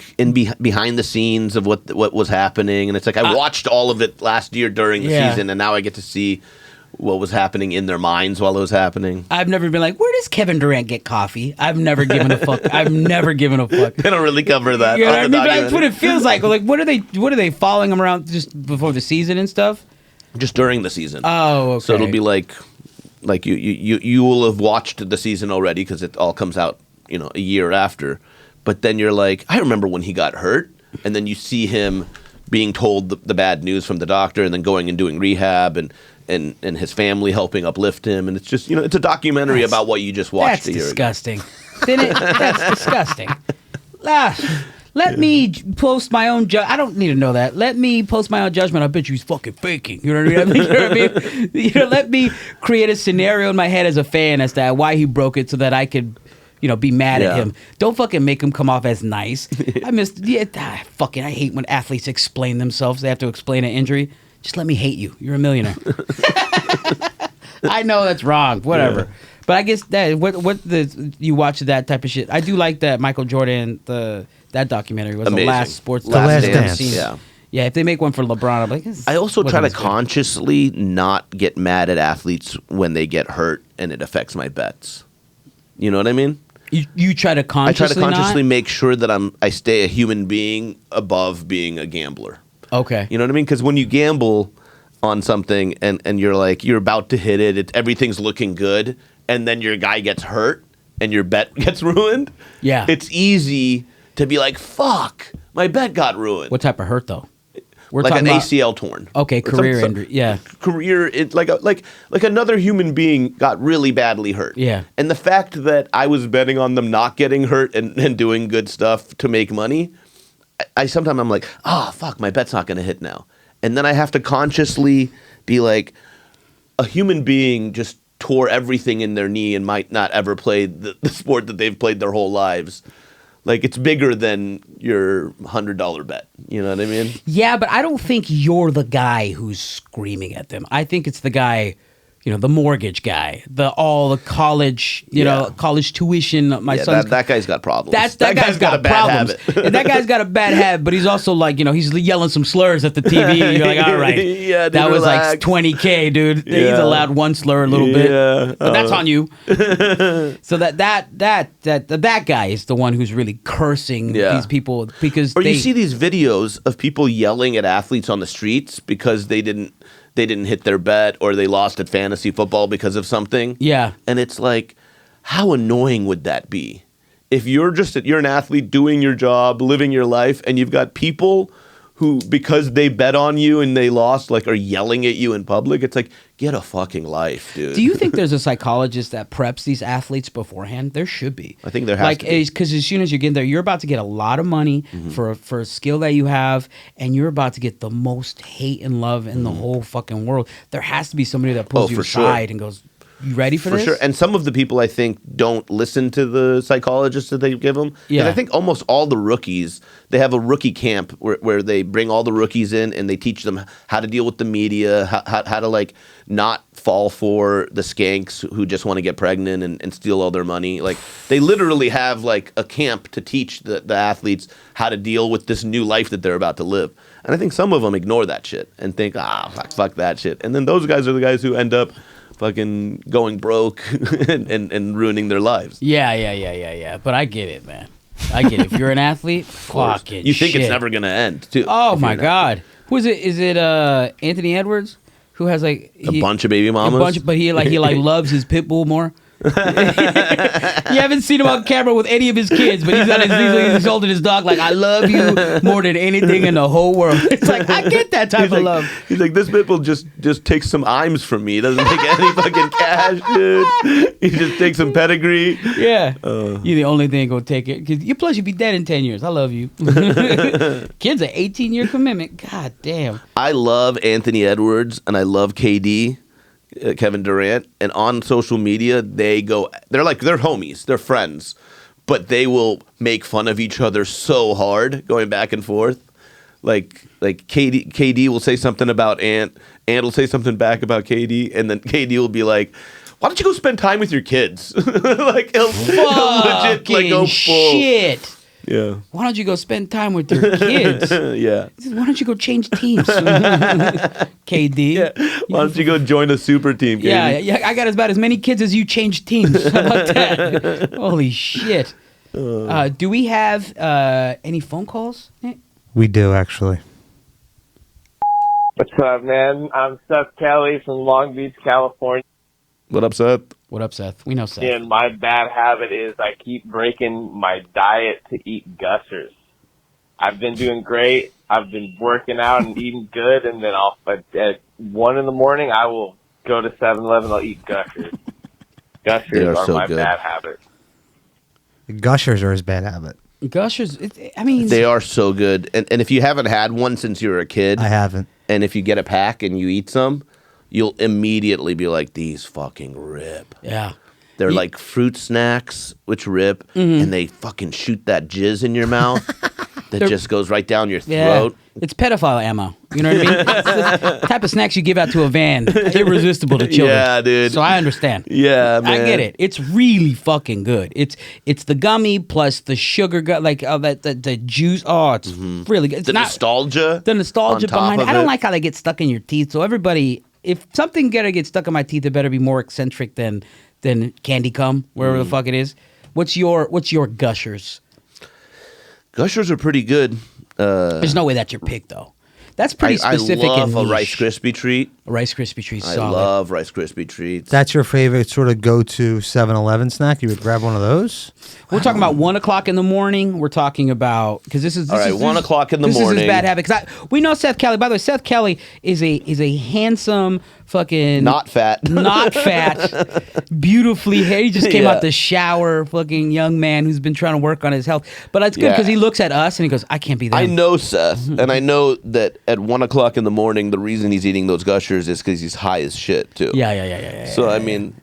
behind the scenes of what was happening, and it's like I watched all of it last year during the season, and now I get to see what was happening in their minds while it was happening. I've never been like, where does Kevin Durant get coffee? I've never given a fuck. I've never given a fuck. They don't really cover that. You know what I on mean? the But that's what documentary. it feels like. Like, what are they following him around just before the season and stuff? Just during the season. Oh, okay. So it'll be like you will have watched the season already because it all comes out, a year after. But then you're like, I remember when he got hurt, and then you see him being told the bad news from the doctor, and then going and doing rehab, and his family helping uplift him, and it's just it's a documentary about what you just watched That's a year disgusting. That's disgusting. Let me post my own. I don't need to know that. Let me post my own judgment. I bet you he's fucking faking. You know what I mean? You know what I mean? Let me create a scenario in my head as a fan as to why he broke it, so that I could, be mad at him. Don't fucking make him come off as nice. I hate when athletes explain themselves. They have to explain an injury. Just let me hate you. You're a millionaire. I know that's wrong. Whatever. Yeah. But I guess that you watch that type of shit. I do like that Michael Jordan that documentary was amazing. The last sports. The Last Dance. Yeah. Yeah, if they make one for LeBron, I'm like. I also try to consciously not get mad at athletes when they get hurt and it affects my bets. You know what I mean? You try to consciously. I try to consciously make sure that I stay a human being above being a gambler. Okay. You know what I mean? Because when you gamble on something and you're like you're about to hit it, everything's looking good, and then your guy gets hurt and your bet gets ruined. Yeah. It's easy to be like, fuck, my bet got ruined. What type of hurt though? We're like an ACL torn. Okay, career injury. Yeah. Career, like another human being got really badly hurt. Yeah. And the fact that I was betting on them not getting hurt and doing good stuff to make money, I sometimes I'm like, fuck, my bet's not going to hit now. And then I have to consciously be like, a human being just tore everything in their knee and might not ever play the sport that they've played their whole lives. Like, it's bigger than your $100 bet. You know what I mean? Yeah, but I don't think you're the guy who's screaming at them. I think it's the guy the mortgage guy, all the college, college tuition. My son's that guy's got problems. That guy's got a bad problems. habit. And that guy's got a bad habit, but he's also like, he's yelling some slurs at the TV. You're like, all right, Yeah, dude, that was relax. like $20K, dude. He's Yeah. allowed one slur a little bit, Yeah. but that's on you. So that guy is the one who's really cursing these people because you see these videos of people yelling at athletes on the streets because they didn't hit their bet or they lost at fantasy football because of something. Yeah. And it's like, how annoying would that be? If you're an athlete doing your job, living your life, and you've got people who, because they bet on you and they lost, like, are yelling at you in public, it's like, get a fucking life, dude. Do you think there's a psychologist that preps these athletes beforehand? There should be. I think there has to be. Because as soon as you get there, you're about to get a lot of money for a skill that you have, and you're about to get the most hate and love in the whole fucking world. There has to be somebody that pulls you for sure. aside and goes, you ready for this? For sure. And some of the people, I think, don't listen to the psychologists that they give them. Yeah. And I think almost all the rookies, they have a rookie camp where they bring all the rookies in and they teach them how to deal with the media, how to, like, not fall for the skanks who just want to get pregnant and steal all their money. Like, they literally have, like, a camp to teach the athletes how to deal with this new life that they're about to live. And I think some of them ignore that shit and think, fuck that shit. And then those guys are the guys who end up fucking going broke and ruining their lives. Yeah. But I get it, man. I get it. If you're an athlete, fucking You think shit. it's never going to end, too. Oh, if my you're an God. Who is it? Is it Anthony Edwards? Who has, like... a bunch of baby mamas? But he loves his pit bull more. You haven't seen him on camera with any of his kids, but he's holding his dog like, I love you more than anything in the whole world. It's like, I get that type of love. He's like, this pit bull just takes some IMs from me. He doesn't take any fucking cash, dude. He just takes some pedigree. Yeah. You're the only thing gonna take it. Plus, you'll be dead in 10 years. I love you. Kids, an 18-year commitment. God damn. I love Anthony Edwards and I love KD. Kevin Durant, and on social media they're homies, they're friends, but they will make fun of each other so hard going back and forth. Like KD will say something about Ant will say something back about KD, and then KD will be like, why don't you go spend time with your kids? Like he'll legit like go full shit. Yeah. Why don't you go spend time with your kids? Yeah. Why don't you go change teams? KD. Yeah. Why don't you go join a super team, KD? Yeah. I got about as many kids as you change teams. How about that? Holy shit. Do we have any phone calls? We do, actually. What's up, man? I'm Seth Kelly from Long Beach, California. What up, Seth? What up, Seth? We know Seth. And my bad habit is I keep breaking my diet to eat gushers. I've been doing great. I've been working out and eating good, and then at 1 in the morning, I will go to 7-Eleven. I'll eat gushers. Gushers are so my good. bad habit. Gushers are his bad habit. Gushers, I mean... They are so good. And if you haven't had one since you were a kid... I haven't. And if you get a pack and you eat some... you'll immediately be like, these fucking rip. Yeah. They're like fruit snacks, which rip, and they fucking shoot that jizz in your mouth that just goes right down your throat. It's pedophile ammo. You know what I mean? It's the type of snacks you give out to a van. Irresistible to children. Yeah, dude. So I understand. Yeah, man. I get it. It's really fucking good. It's the gummy plus the sugar, the juice. Oh, it's really good. It's The nostalgia. The nostalgia on top behind it. of I don't it. like how they get stuck in your teeth. So everybody, if something gotta get stuck in my teeth, it better be more eccentric than candy cum, wherever the fuck it is. What's your gushers? Gushers are pretty good. There's no way that's your pick though. That's pretty specific. I love and a Rice niche. Krispie treat. A Rice Krispie treat. I Solid. love Rice Krispie treats. That's your favorite sort of go-to 7-Eleven snack? You would grab one of those? We're talking about 1 o'clock in the morning. We're talking about because this is All right, 1 o'clock in the This is morning. his bad habit. Because we know Seth Kelly. By the way, Seth Kelly is a handsome fucking Not fat. beautifully hair. He just came Yeah. out the shower, fucking young man who's been trying to work on his health. But it's good because he looks at us and he goes, "I can't be that." I know Seth, and I know that at 1 o'clock in the morning, the reason he's eating those gushers is because he's high as shit too. Yeah. So I mean,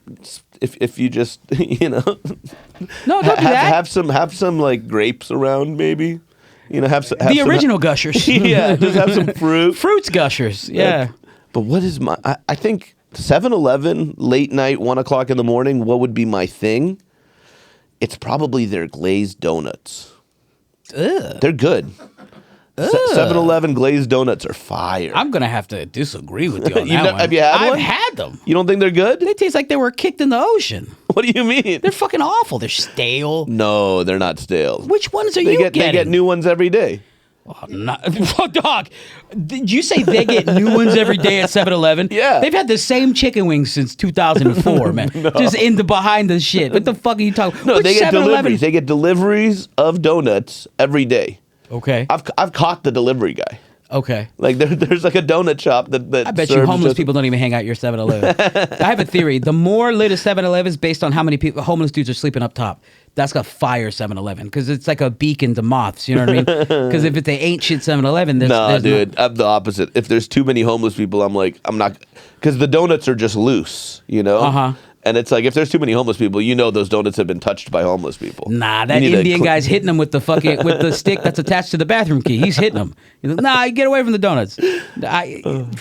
if you just No, don't do that. have some like grapes around, maybe. Have some The original gushers. yeah, just have some fruit. Fruits gushers. Yeah. But what is I think 7-Eleven, late night, 1 o'clock in the morning, what would be my thing? It's probably their glazed donuts. Ugh. They're good. 7-Eleven glazed donuts are fire. I'm gonna have to disagree with you on that one. Have you had one? I've had them. You don't think they're good? They taste like they were kicked in the ocean. What do you mean? They're fucking awful. They're stale. No, they're not stale. Which ones are They you get getting? They get new ones every day. Oh, dog. Did you say they get new ones every day at 7-Eleven? Yeah. They've had the same chicken wings since 2004, man. Just in the behind the shit. What the fuck are you talking? No, Which they get 7-Eleven? deliveries. They get deliveries of donuts every day. Okay. I've caught the delivery guy. Okay. Like there's like a donut shop that I bet you serves homeless just- people don't even hang out your 7-Eleven. I have a theory. The more lit a 7-Eleven is based on how many people homeless dudes are sleeping up top. That's got fire 7-Eleven because it's like a beacon to moths. You know what I mean? Because if they ain't shit 7-Eleven, there's dude, I'm the opposite. If there's too many homeless people, I'm not, because the donuts are just loose, you know? Uh-huh. And it's like, if there's too many homeless people, you know those donuts have been touched by homeless people. Nah, that You need to Indian guy's hitting them with the stick that's attached to the bathroom key. He's hitting them. He's like, nah, get away from the donuts.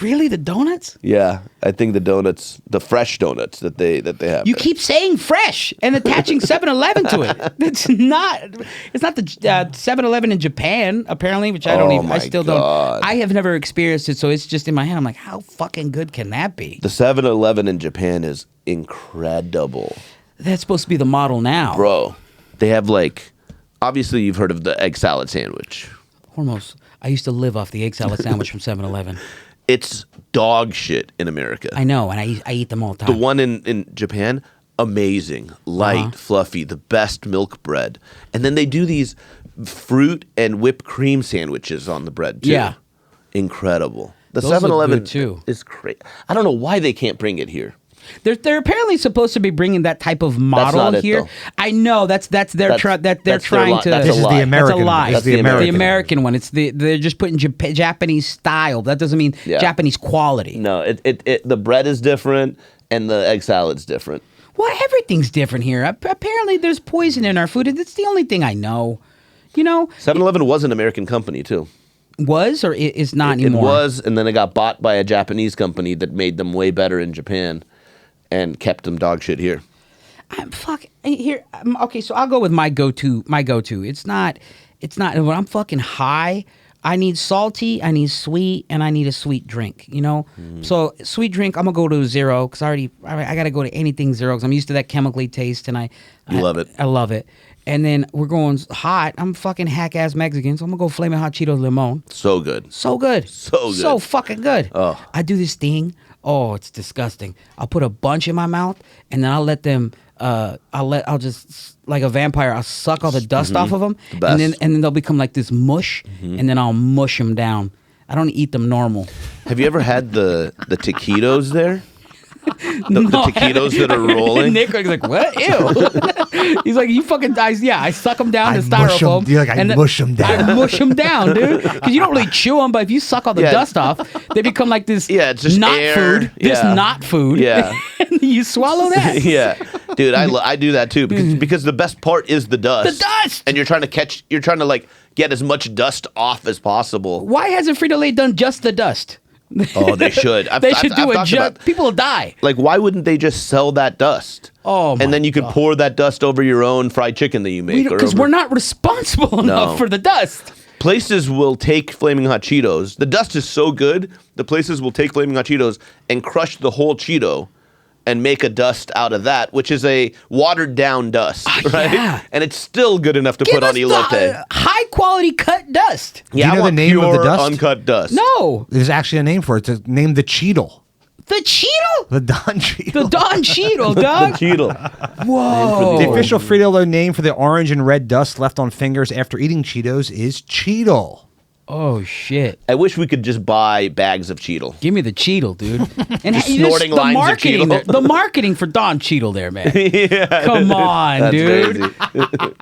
Really, the donuts? Yeah, I think the donuts, the fresh donuts that they have. You there. keep saying fresh and attaching 7-Eleven to it. It's not the 7-Eleven in Japan, apparently, which I don't even, I still God. don't. I have never experienced it, so it's just in my head. I'm like, how fucking good can that be? The 7-Eleven in Japan is incredible. That's supposed to be the model now. Bro, they have like, obviously you've heard of the egg salad sandwich. Hormoz. I used to live off the egg salad sandwich from 7-Eleven. It's dog shit in America. I know, and I eat them all the time. The one in Japan, amazing, light, fluffy, the best milk bread. And then they do these fruit and whipped cream sandwiches on the bread too. Yeah. Incredible. The Those look 7-Eleven good, too. is great. I don't know why they can't bring it here. They're apparently supposed to be bringing that type of model not it, here. though. I know they're That's trying to. That's This is lie. the American. That's a lie. This is That's the American The American one. It's they're just putting Japanese style. That doesn't mean Yeah. Japanese quality. No, the bread is different and the egg salad's different. Well, everything's different here. Apparently, there's poison in our food. It's the only thing I know. You know, 7-Eleven was an American company too. was or is not It anymore. was, and then it got bought by a Japanese company that made them way better in Japan and kept them dog shit here. Okay, so I'll go with my go-to. It's not when I'm fucking high. I need salty, I need sweet, and I need a sweet drink. You know, so sweet drink, I'm gonna go to 0 because I gotta go to anything 0 because I'm used to that chemically taste, and I love it. I love it. And then we're going hot. I'm fucking hack ass Mexican, so I'm gonna go Flamin' Hot Cheetos Limon. So good. So good. So good. So fucking good. Oh. I do this thing. Oh, it's disgusting. I'll put a bunch in my mouth and then I'll let them I'll just like a vampire, I'll suck all the dust off of them The best. and then they'll become like this mush and then I'll mush them down. I don't eat them normal. Have you ever had the taquitos there? The No. taquitos that are rolling? Nick was like, what? Ew. He's like, you fucking dies. Yeah, I suck them down I to mush 'em- styrofoam. you're like, I and then mush 'em down. I mush them down, dude. Because you don't really chew them, but if you suck all the Yeah. dust off, they become like this Yeah, it's just not air. food. This Yeah. not food. Yeah. And you swallow that. Yeah, dude, I do that too because the best part is the dust. The dust! and you're trying to like get as much dust off as possible. Why hasn't Frito-Lay done just the dust? Oh, they should. They should do I've it talked just. about- People will die. Like, why wouldn't they just sell that dust? Oh, my and then you could pour that dust over your own fried chicken that you make. Because we're not responsible enough for the dust. Places will take Flaming Hot Cheetos. The dust is so good, the places will take Flaming Hot Cheetos and crush the whole Cheeto and make a dust out of that, which is a watered down dust, right? yeah. And it's still good enough to Give put on us elote. the high quality cut dust. Yeah, you know I the want name of the pure, dust? uncut dust. No. There's actually a name for it. It's named the Cheetle. The Cheeto? The Don Cheetle. The Don Cheeto, dog. Cheeto. Whoa. The official Frito-Lay name for the orange and red dust left on fingers after eating Cheetos is Cheetle. Oh, shit. I wish we could just buy bags of Cheetle. Give me the Cheetle, dude. And Just you snorting the lines of marketing Cheetle. there, the marketing for Don Cheetle there, man. Come on, That's dude. crazy.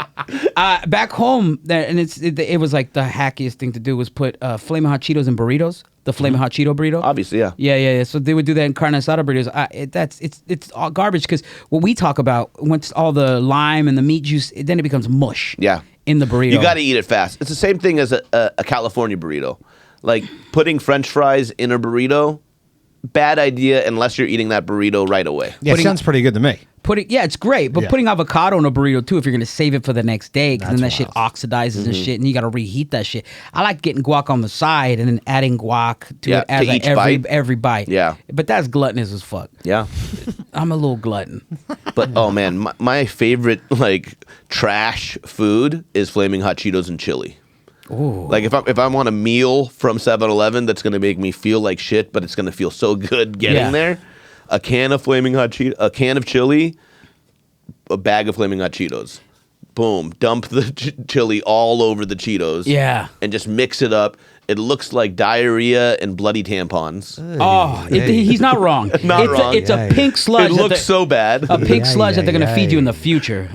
Back home, there, and it was like the hackiest thing to do was put Flamin' Hot Cheetos in burritos. The Flamin' Hot Cheeto burrito. Obviously, yeah. Yeah. So they would do that in carne asada burritos. It's all garbage because what we talk about, once all the lime and the meat juice, then it becomes mush. Yeah. In the burrito. You got to eat it fast. It's the same thing as a California burrito. Like putting French fries in a burrito bad idea unless you're eating that burrito right away. Yeah, it sounds pretty good to me. It's great, but putting avocado in a burrito too, if you're gonna save it for the next day, because then that shit oxidizes and shit, and you gotta reheat that shit. I like getting guac on the side and then adding guac to it as every bite. Yeah, but that's gluttonous as fuck. Yeah, I'm a little glutton. But oh man, my favorite like trash food is flaming hot Cheetos and chili. Ooh. Like if I want a meal from 7-Eleven that's gonna make me feel like shit, but it's gonna feel so good getting there. A can of flaming hot Cheetos, a can of chili, a bag of flaming hot Cheetos. Boom. Dump the chili all over the Cheetos. Yeah. And just mix it up. It looks like diarrhea and bloody tampons. He's not wrong. It's a pink sludge. It looks so bad. A pink sludge that they're going to feed you in the future.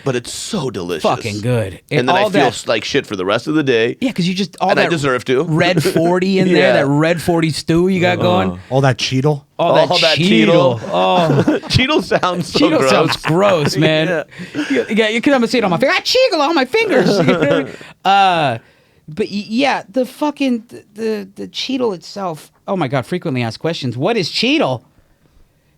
But it's so delicious. Fucking good. And then I feel like shit for the rest of the day. Yeah, because you just... I deserve to. Red 40 in there, that red 40 stew you got going. All that Cheetle. All that Cheetle. Oh. Cheetle sounds so gross. Cheetle sounds gross, man. Yeah, you can see it on my finger. Cheetle on my fingers. But yeah, the fucking the Cheetle itself. Oh my God! Frequently asked questions. What is Cheetle?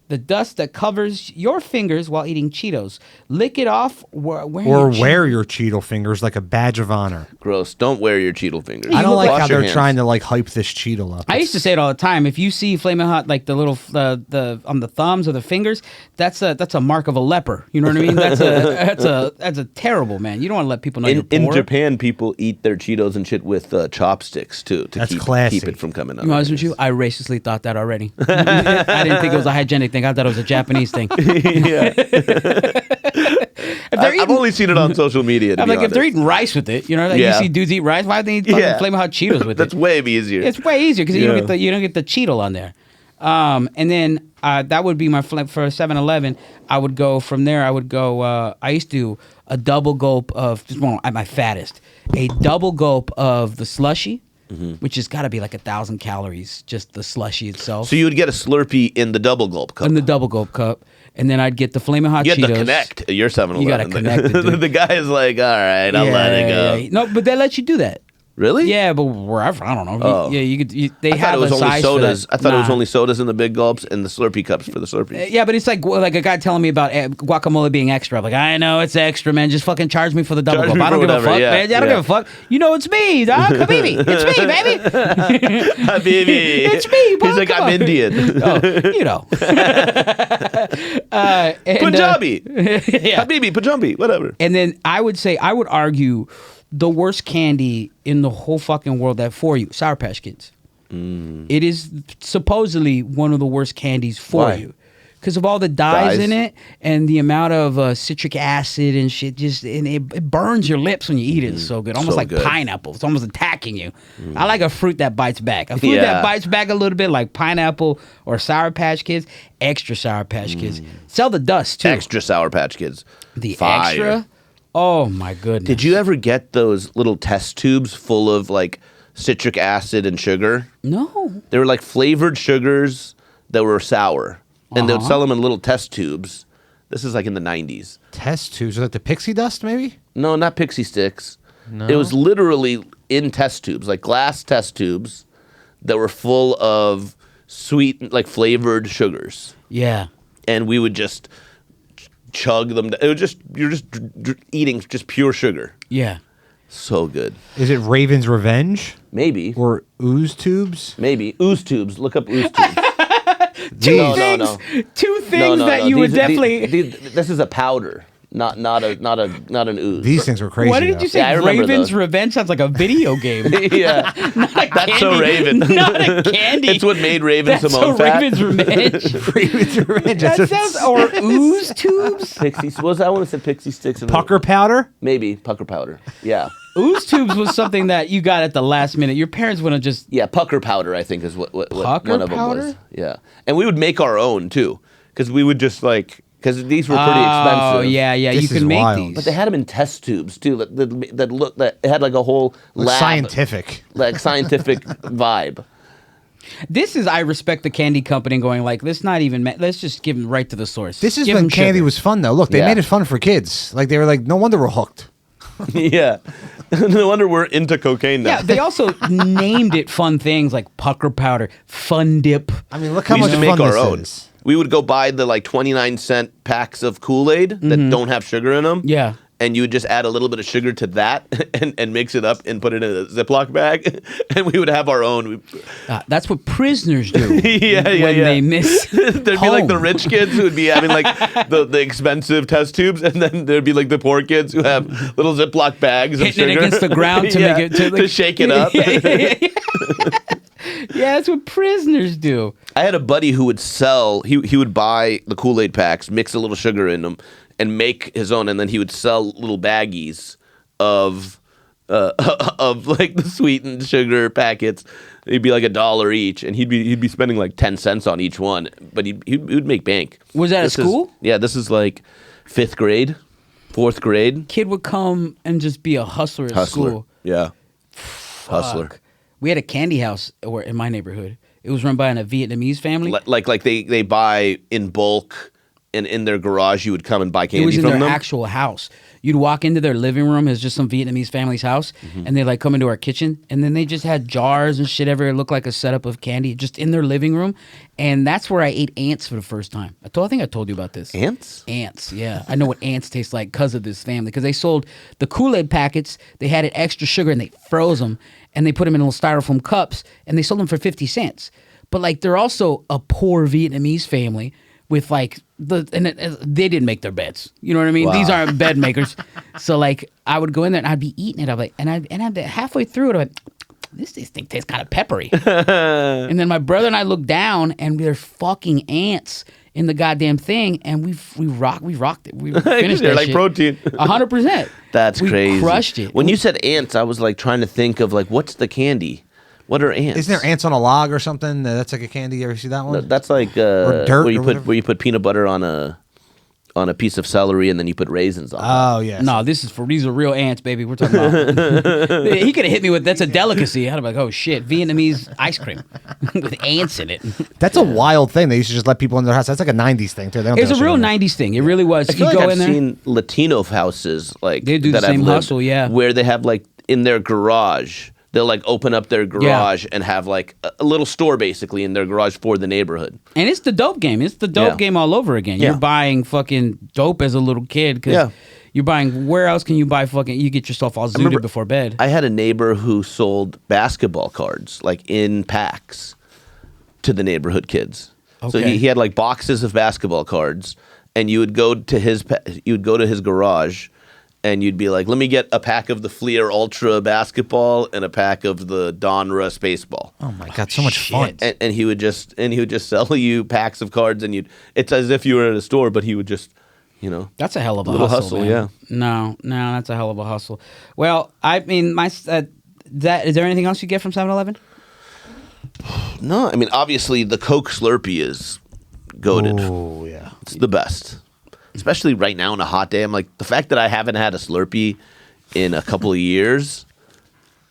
The dust that covers your fingers while eating Cheetos. Lick it off. Wear your Cheetle fingers like a badge of honor. Gross. Don't wear your Cheetle fingers. I don't like how they're trying to like hype this Cheetle up. I used to say it all the time. If you see Flamin' Hot, like the little the on the thumbs or the fingers, that's a mark of a leper. You know what I mean? That's a terrible, man. You don't want to let people know you're poor. In Japan, people eat their Cheetos and shit with chopsticks too to keep it from coming out. You know, honest with you, I racistly thought that already. I didn't think it was a hygienic thing. I thought it was a Japanese thing. Yeah. I've only seen it on social media. I'm like, if they're eating rice with it, you know, like you see dudes eat rice. Why do they eat fucking Flamin' Hot Cheetos with it? That's way easier. It's way easier because you don't get the Cheetle on there. And then that would be my for 7-Eleven. I would go from there. I used to do a double gulp of at my fattest, a double gulp of the slushy. Mm-hmm. Which has got to be like 1,000 calories, just the slushy itself. So you would get a Slurpee in the double gulp cup. In the double gulp cup. And then I'd get the Flamin' Hot Cheetos. You had to connect at your 7-Eleven. You got to connect it, dude. The guy is like, all right, I'll let it go. Yeah. No, but they let you do that. Really? Yeah, but wherever, I don't know. Oh. You could. They I have thought it was a only size sodas. for that. I thought it was only sodas in the big gulps and the Slurpee cups for the Slurpees. Yeah, but it's like a guy telling me about guacamole being extra. I'm like, I know it's extra, man. Just fucking charge me for the double gulp. I don't give a fuck, man. I don't give a fuck. You know it's me, dog. Habibi. It's me, baby. Habibi. It's me, bro. He's like, I'm Indian. Oh, you know. Punjabi. Habibi, Punjabi, whatever. And then I would argue the worst candy in the whole fucking world for you, Sour Patch Kids. It is supposedly one of the worst candies for you because of all the dyes in it and the amount of citric acid and shit. And it burns your lips when you eat it. It's so good, almost good. Pineapple. It's almost attacking you. I like a fruit that bites back. A fruit that bites back a little bit, like pineapple or Sour Patch Kids. Extra Sour Patch Kids. Sell the dust too. Extra Sour Patch Kids. The extra. Oh my goodness! Did you ever get those little test tubes full of like citric acid and sugar? No. They were like flavored sugars that were sour, and they would sell them in little test tubes. This is like in the 90s. Test tubes? Was that the pixie dust, maybe? No, not pixie sticks. No. It was literally in test tubes, like glass test tubes that were full of sweet, like flavored sugars. Yeah. And we would just chug them. It was you're just eating just pure sugar. Yeah. So good. Is it Raven's Revenge? Maybe. Or ooze tubes? Maybe. Ooze tubes. Look up ooze tubes. Two things that you would definitely. This is a powder. Not an ooze. These things were crazy. What did you say? Yeah, Raven's Revenge sounds like a video game. Yeah, that's so Raven. Not a candy. It's what made Raven Simone fat. Raven's Revenge. Raven's Revenge. That sounds or ooze tubes. Pixie. Was I want to say pixie sticks? Pucker powder. Maybe pucker powder. Yeah. Ooze tubes was something that you got at the last minute. Your parents wouldn't just. Yeah, pucker powder. I think is what pucker one of them powder? was. Yeah, and we would make our own too, because we would just like. Because these were pretty expensive. Oh yeah, you can make wild. these. But they had them in test tubes too. That had like a whole lab, scientific vibe. This is I respect the candy company going like let's just give them right to the source. This is when candy was fun though. Look, they made it fun for kids. Like they were like, no wonder we're hooked. Yeah. No wonder we're into cocaine now. Yeah, they also named it fun things like pucker powder, fun dip. I mean, look how We used much to fun make our this own. is. We would go buy the like 29-cent packs of Kool-Aid that don't have sugar in them. Yeah. And you would just add a little bit of sugar to that and mix it up and put it in a Ziploc bag. And we would have our own. That's what prisoners do when yeah. they miss There'd be like the home. rich kids who would be having like the expensive test tubes, and then there'd be like the poor kids who have little Ziploc bags of Hitting it sugar against the ground to make it to shake it up. Yeah, that's what prisoners do. I had a buddy who would sell. He would buy the Kool-Aid packs, mix a little sugar in them, and make his own. And then he would sell little baggies of like the sweetened sugar packets. It'd be like $1 each, and he'd be spending like 10 cents on each one. But he would make bank. Was that at school? This is like 5th grade, 4th grade. Kid would come and just be a hustler at school. Yeah, hustler. Fuck. We had a candy house in my neighborhood. It was run by a Vietnamese family. Like they buy in bulk, and in their garage you would come and buy candy It was in from their them. actual house. You'd walk into their living room. It's just some Vietnamese family's house, and they like come into our kitchen, and then they just had jars and shit everywhere. It looked like a setup of candy just in their living room, and that's where I ate ants for the first time. I think I told you about this. Ants? Ants, yeah. I know what ants taste like because of this family. Because they sold the Kool-Aid packets. They had it extra sugar, and they froze them, and they put them in little styrofoam cups, and they sold them for 50 cents. But like they're also a poor Vietnamese family with like they didn't make their beds. You know what I mean? Wow. These aren't bed makers. So like I would go in there and I'd be eating it. I'd be like, and I'd be halfway through it. I'm like, this thing tastes kind of peppery. And then my brother and I look down and there's fucking ants in the goddamn thing, and we rocked it. We finished They're that like shit. protein. 100%. That's we crazy. Crushed it. When you said ants, I was like trying to think of like what's the candy? What are ants? Isn't there ants on a log or something? That's like a candy. You ever see that one? That's like Or dirt where you put peanut butter on a piece of celery and then you put raisins on. Oh yeah. No, these are real ants, baby. We're talking about. He could have hit me with that's a delicacy. I'd be like, oh shit, Vietnamese ice cream with ants in it. That's a wild thing. They used to just let people in their house. That's like a '90s thing too. They don't It's do a that real shit anymore. '90s thing. It really was. I feel like go I've in there. seen Latino houses like They do the that I've same lived, hustle, yeah. where they have like in their garage. They'll like open up their garage and have like a little store basically in their garage for the neighborhood. And it's the dope game. It's the dope game all over again. Yeah. You're buying fucking dope as a little kid because you're buying. Where else can you buy fucking? You get yourself all zooted before bed. I had a neighbor who sold basketball cards like in packs to the neighborhood kids. So Okay. he had like boxes of basketball cards, and you would go to his garage. And you'd be like, let me get a pack of the Fleer Ultra basketball and a pack of the Donruss Spaceball. Oh my god, so much fun. And he would just sell you packs of cards, and it's as if you were at a store, but he would just, That's a hell of a little hustle, man. yeah. No, that's a hell of a hustle. Well, I mean, is there anything else you get from 7-Eleven? No, I mean obviously the Coke Slurpee is goated. Oh yeah. It's the best. Especially right now on a hot day. I'm like, the fact that I haven't had a Slurpee in a couple of years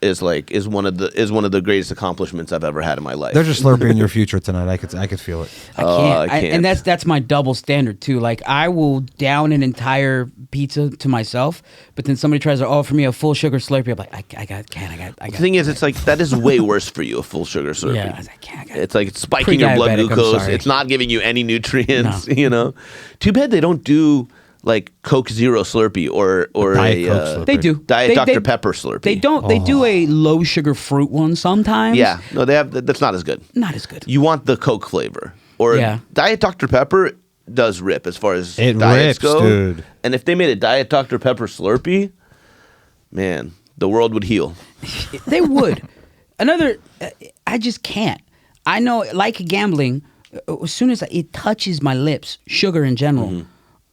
is one of the greatest accomplishments I've ever had in my life. There's a Slurpee in your future tonight. I could feel it. I can't. I can't. And that's my double standard too. Like I will down an entire pizza to myself, but then somebody tries to offer me a full sugar Slurpee. I'm like, I got. The thing is, it's like that is way worse for you, a full sugar Slurpee. Yeah, I can't. It's like it's spiking your blood Pre-diabetic, I'm glucose. sorry. It's not giving you any nutrients. No. Too bad they don't do like Coke Zero Slurpee or Diet a Coke Slurpee. They do. Diet They- Dr Pepper Slurpee. They don't. They do a low sugar fruit one sometimes. Yeah, no, they have. That's not as good. Not as good. You want the Coke flavor, or Yeah. Diet Dr Pepper does rip as far as It diets rips, go. dude. And if they made a Diet Dr Pepper Slurpee, man, the world would heal. They would. I just can't. I know, like gambling, as soon as it touches my lips, sugar in general,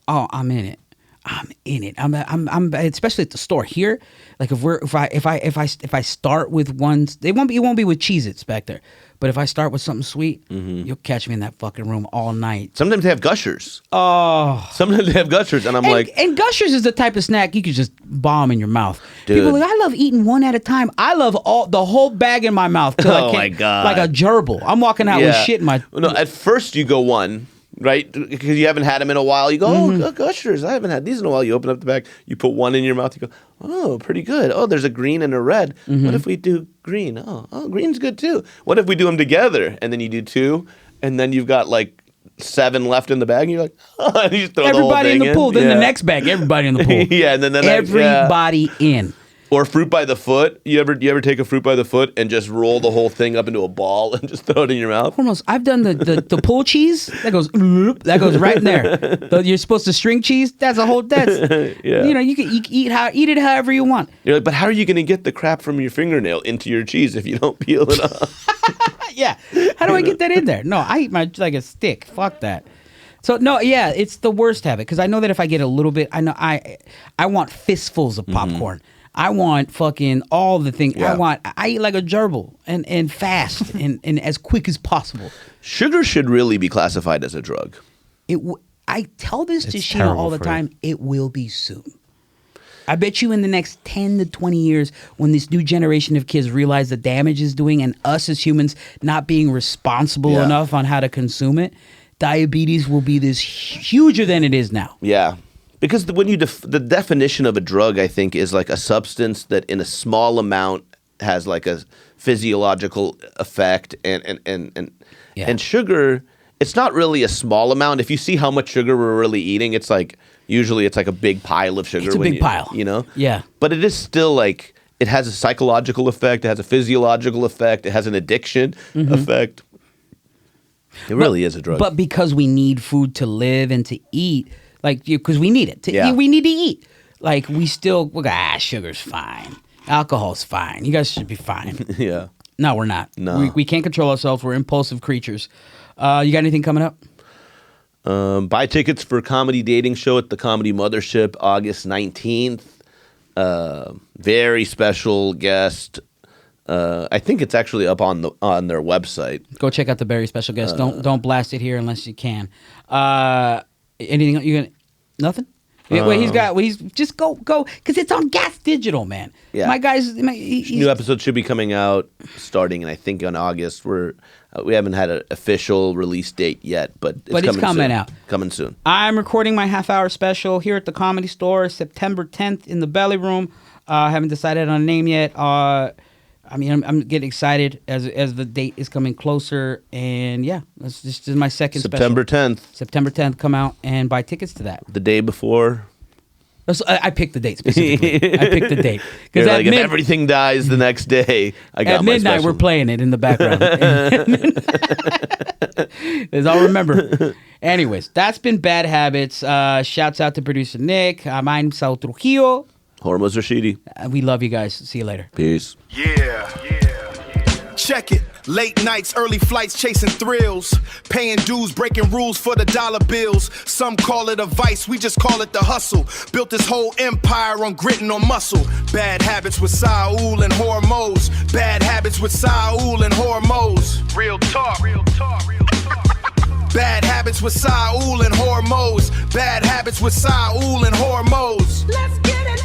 oh, I'm in it. I'm especially at the store here. Like if I start with ones, it won't be with Cheez-Its back there. But if I start with something sweet, you'll catch me in that fucking room all night. Sometimes they have Gushers. Oh. Sometimes they have Gushers, and I'm like, And Gushers is the type of snack you could just bomb in your mouth. Dude. People are like, I love eating one at a time. I love the whole bag in my mouth till I Oh can't, my God. like a gerbil. I'm walking out with shit in my. No, at first you go one. right? Because you haven't had them in a while. You go, oh, Gushers, I haven't had these in a while. You open up the bag, you put one in your mouth, you go, oh, pretty good. Oh, there's a green and a red. What if we do green? Oh, green's good too. What if we do them together? And then you do 2, and then you've got like 7 left in the bag, and you're like, oh, and you just throw the whole Everybody thing in the pool. Then Yeah. the next bag, everybody in the pool. Yeah, and then the next, everybody in. Or fruit by the foot. You ever take a fruit by the foot and just roll the whole thing up into a ball and just throw it in your mouth? Hormoz, I've done the pool cheese. That goes right in there. You're supposed to string cheese. That's Yeah. you can eat it however you want. You're like, but how are you going to get the crap from your fingernail into your cheese if you don't peel it off? Yeah. How do I get that in there? No, I eat my like a stick. Fuck that. So no, yeah, it's the worst habit because I know that if I get a little bit, I know I want fistfuls of popcorn. I want fucking all the things. Yeah. I eat like a gerbil and fast and as quick as possible. Sugar should really be classified as a drug. I tell this to It's Sheena terrible all the for time. It will be soon. I bet you in the next 10 to 20 years, when this new generation of kids realize the damage it's doing and us as humans not being responsible Yeah. enough on how to consume it, diabetes will be this huger than it is now. Yeah. Because when you the definition of a drug, I think, is like a substance that in a small amount has like a physiological effect, and sugar, it's not really a small amount. If you see how much sugar we're really eating, it's like usually it's like a big pile of sugar. It's a big pile. You know? Yeah. But it is still like it has a psychological effect. It has a physiological effect. It has an addiction effect. It really is a drug. But because we need food to live and to eat, like, because we need it to eat, we need to eat. Like, sugar's fine. Alcohol's fine. You guys should be fine. Yeah. No, we're not. No. We can't control ourselves. We're impulsive creatures. You got anything coming up? Buy tickets for Comedy Dating Show at the Comedy Mothership, August 19th. Very special guest. I think it's actually up on their website. Go check out the very special guest. Don't blast it here unless you can. Anything you gonna? Nothing. He's just go because it's on Gas Digital, man. Yeah. My guys. New episode should be coming out starting, I think, in August. We haven't had an official release date yet, but it's coming soon. out. Coming soon. I'm recording my half-hour special here at the Comedy Store, September 10th in the Belly Room. Haven't decided on a name yet. I'm getting excited as the date is coming closer, and yeah, this is my second September special. 10th. September 10th, come out and buy tickets to that. The day before. I picked the date specifically. I picked the date You're like, if everything dies the next day, I got at my midnight special. we're playing it in the background. As I'll remember. Anyways, that's been Bad Habits. Shouts out to producer Nick. I'm Saul Trujillo. Hormoz Rashidi. We love you guys. See you later. Peace. Yeah. Check it. Late nights, early flights, chasing thrills. Paying dues, breaking rules for the dollar bills. Some call it a vice, we just call it the hustle. Built this whole empire on grit and on muscle. Bad habits with Saul and Hormoz. Bad habits with Saul and Hormoz. Real talk. Bad habits with Saul and Hormoz. Bad habits with Saul and Hormoz. Let's get it.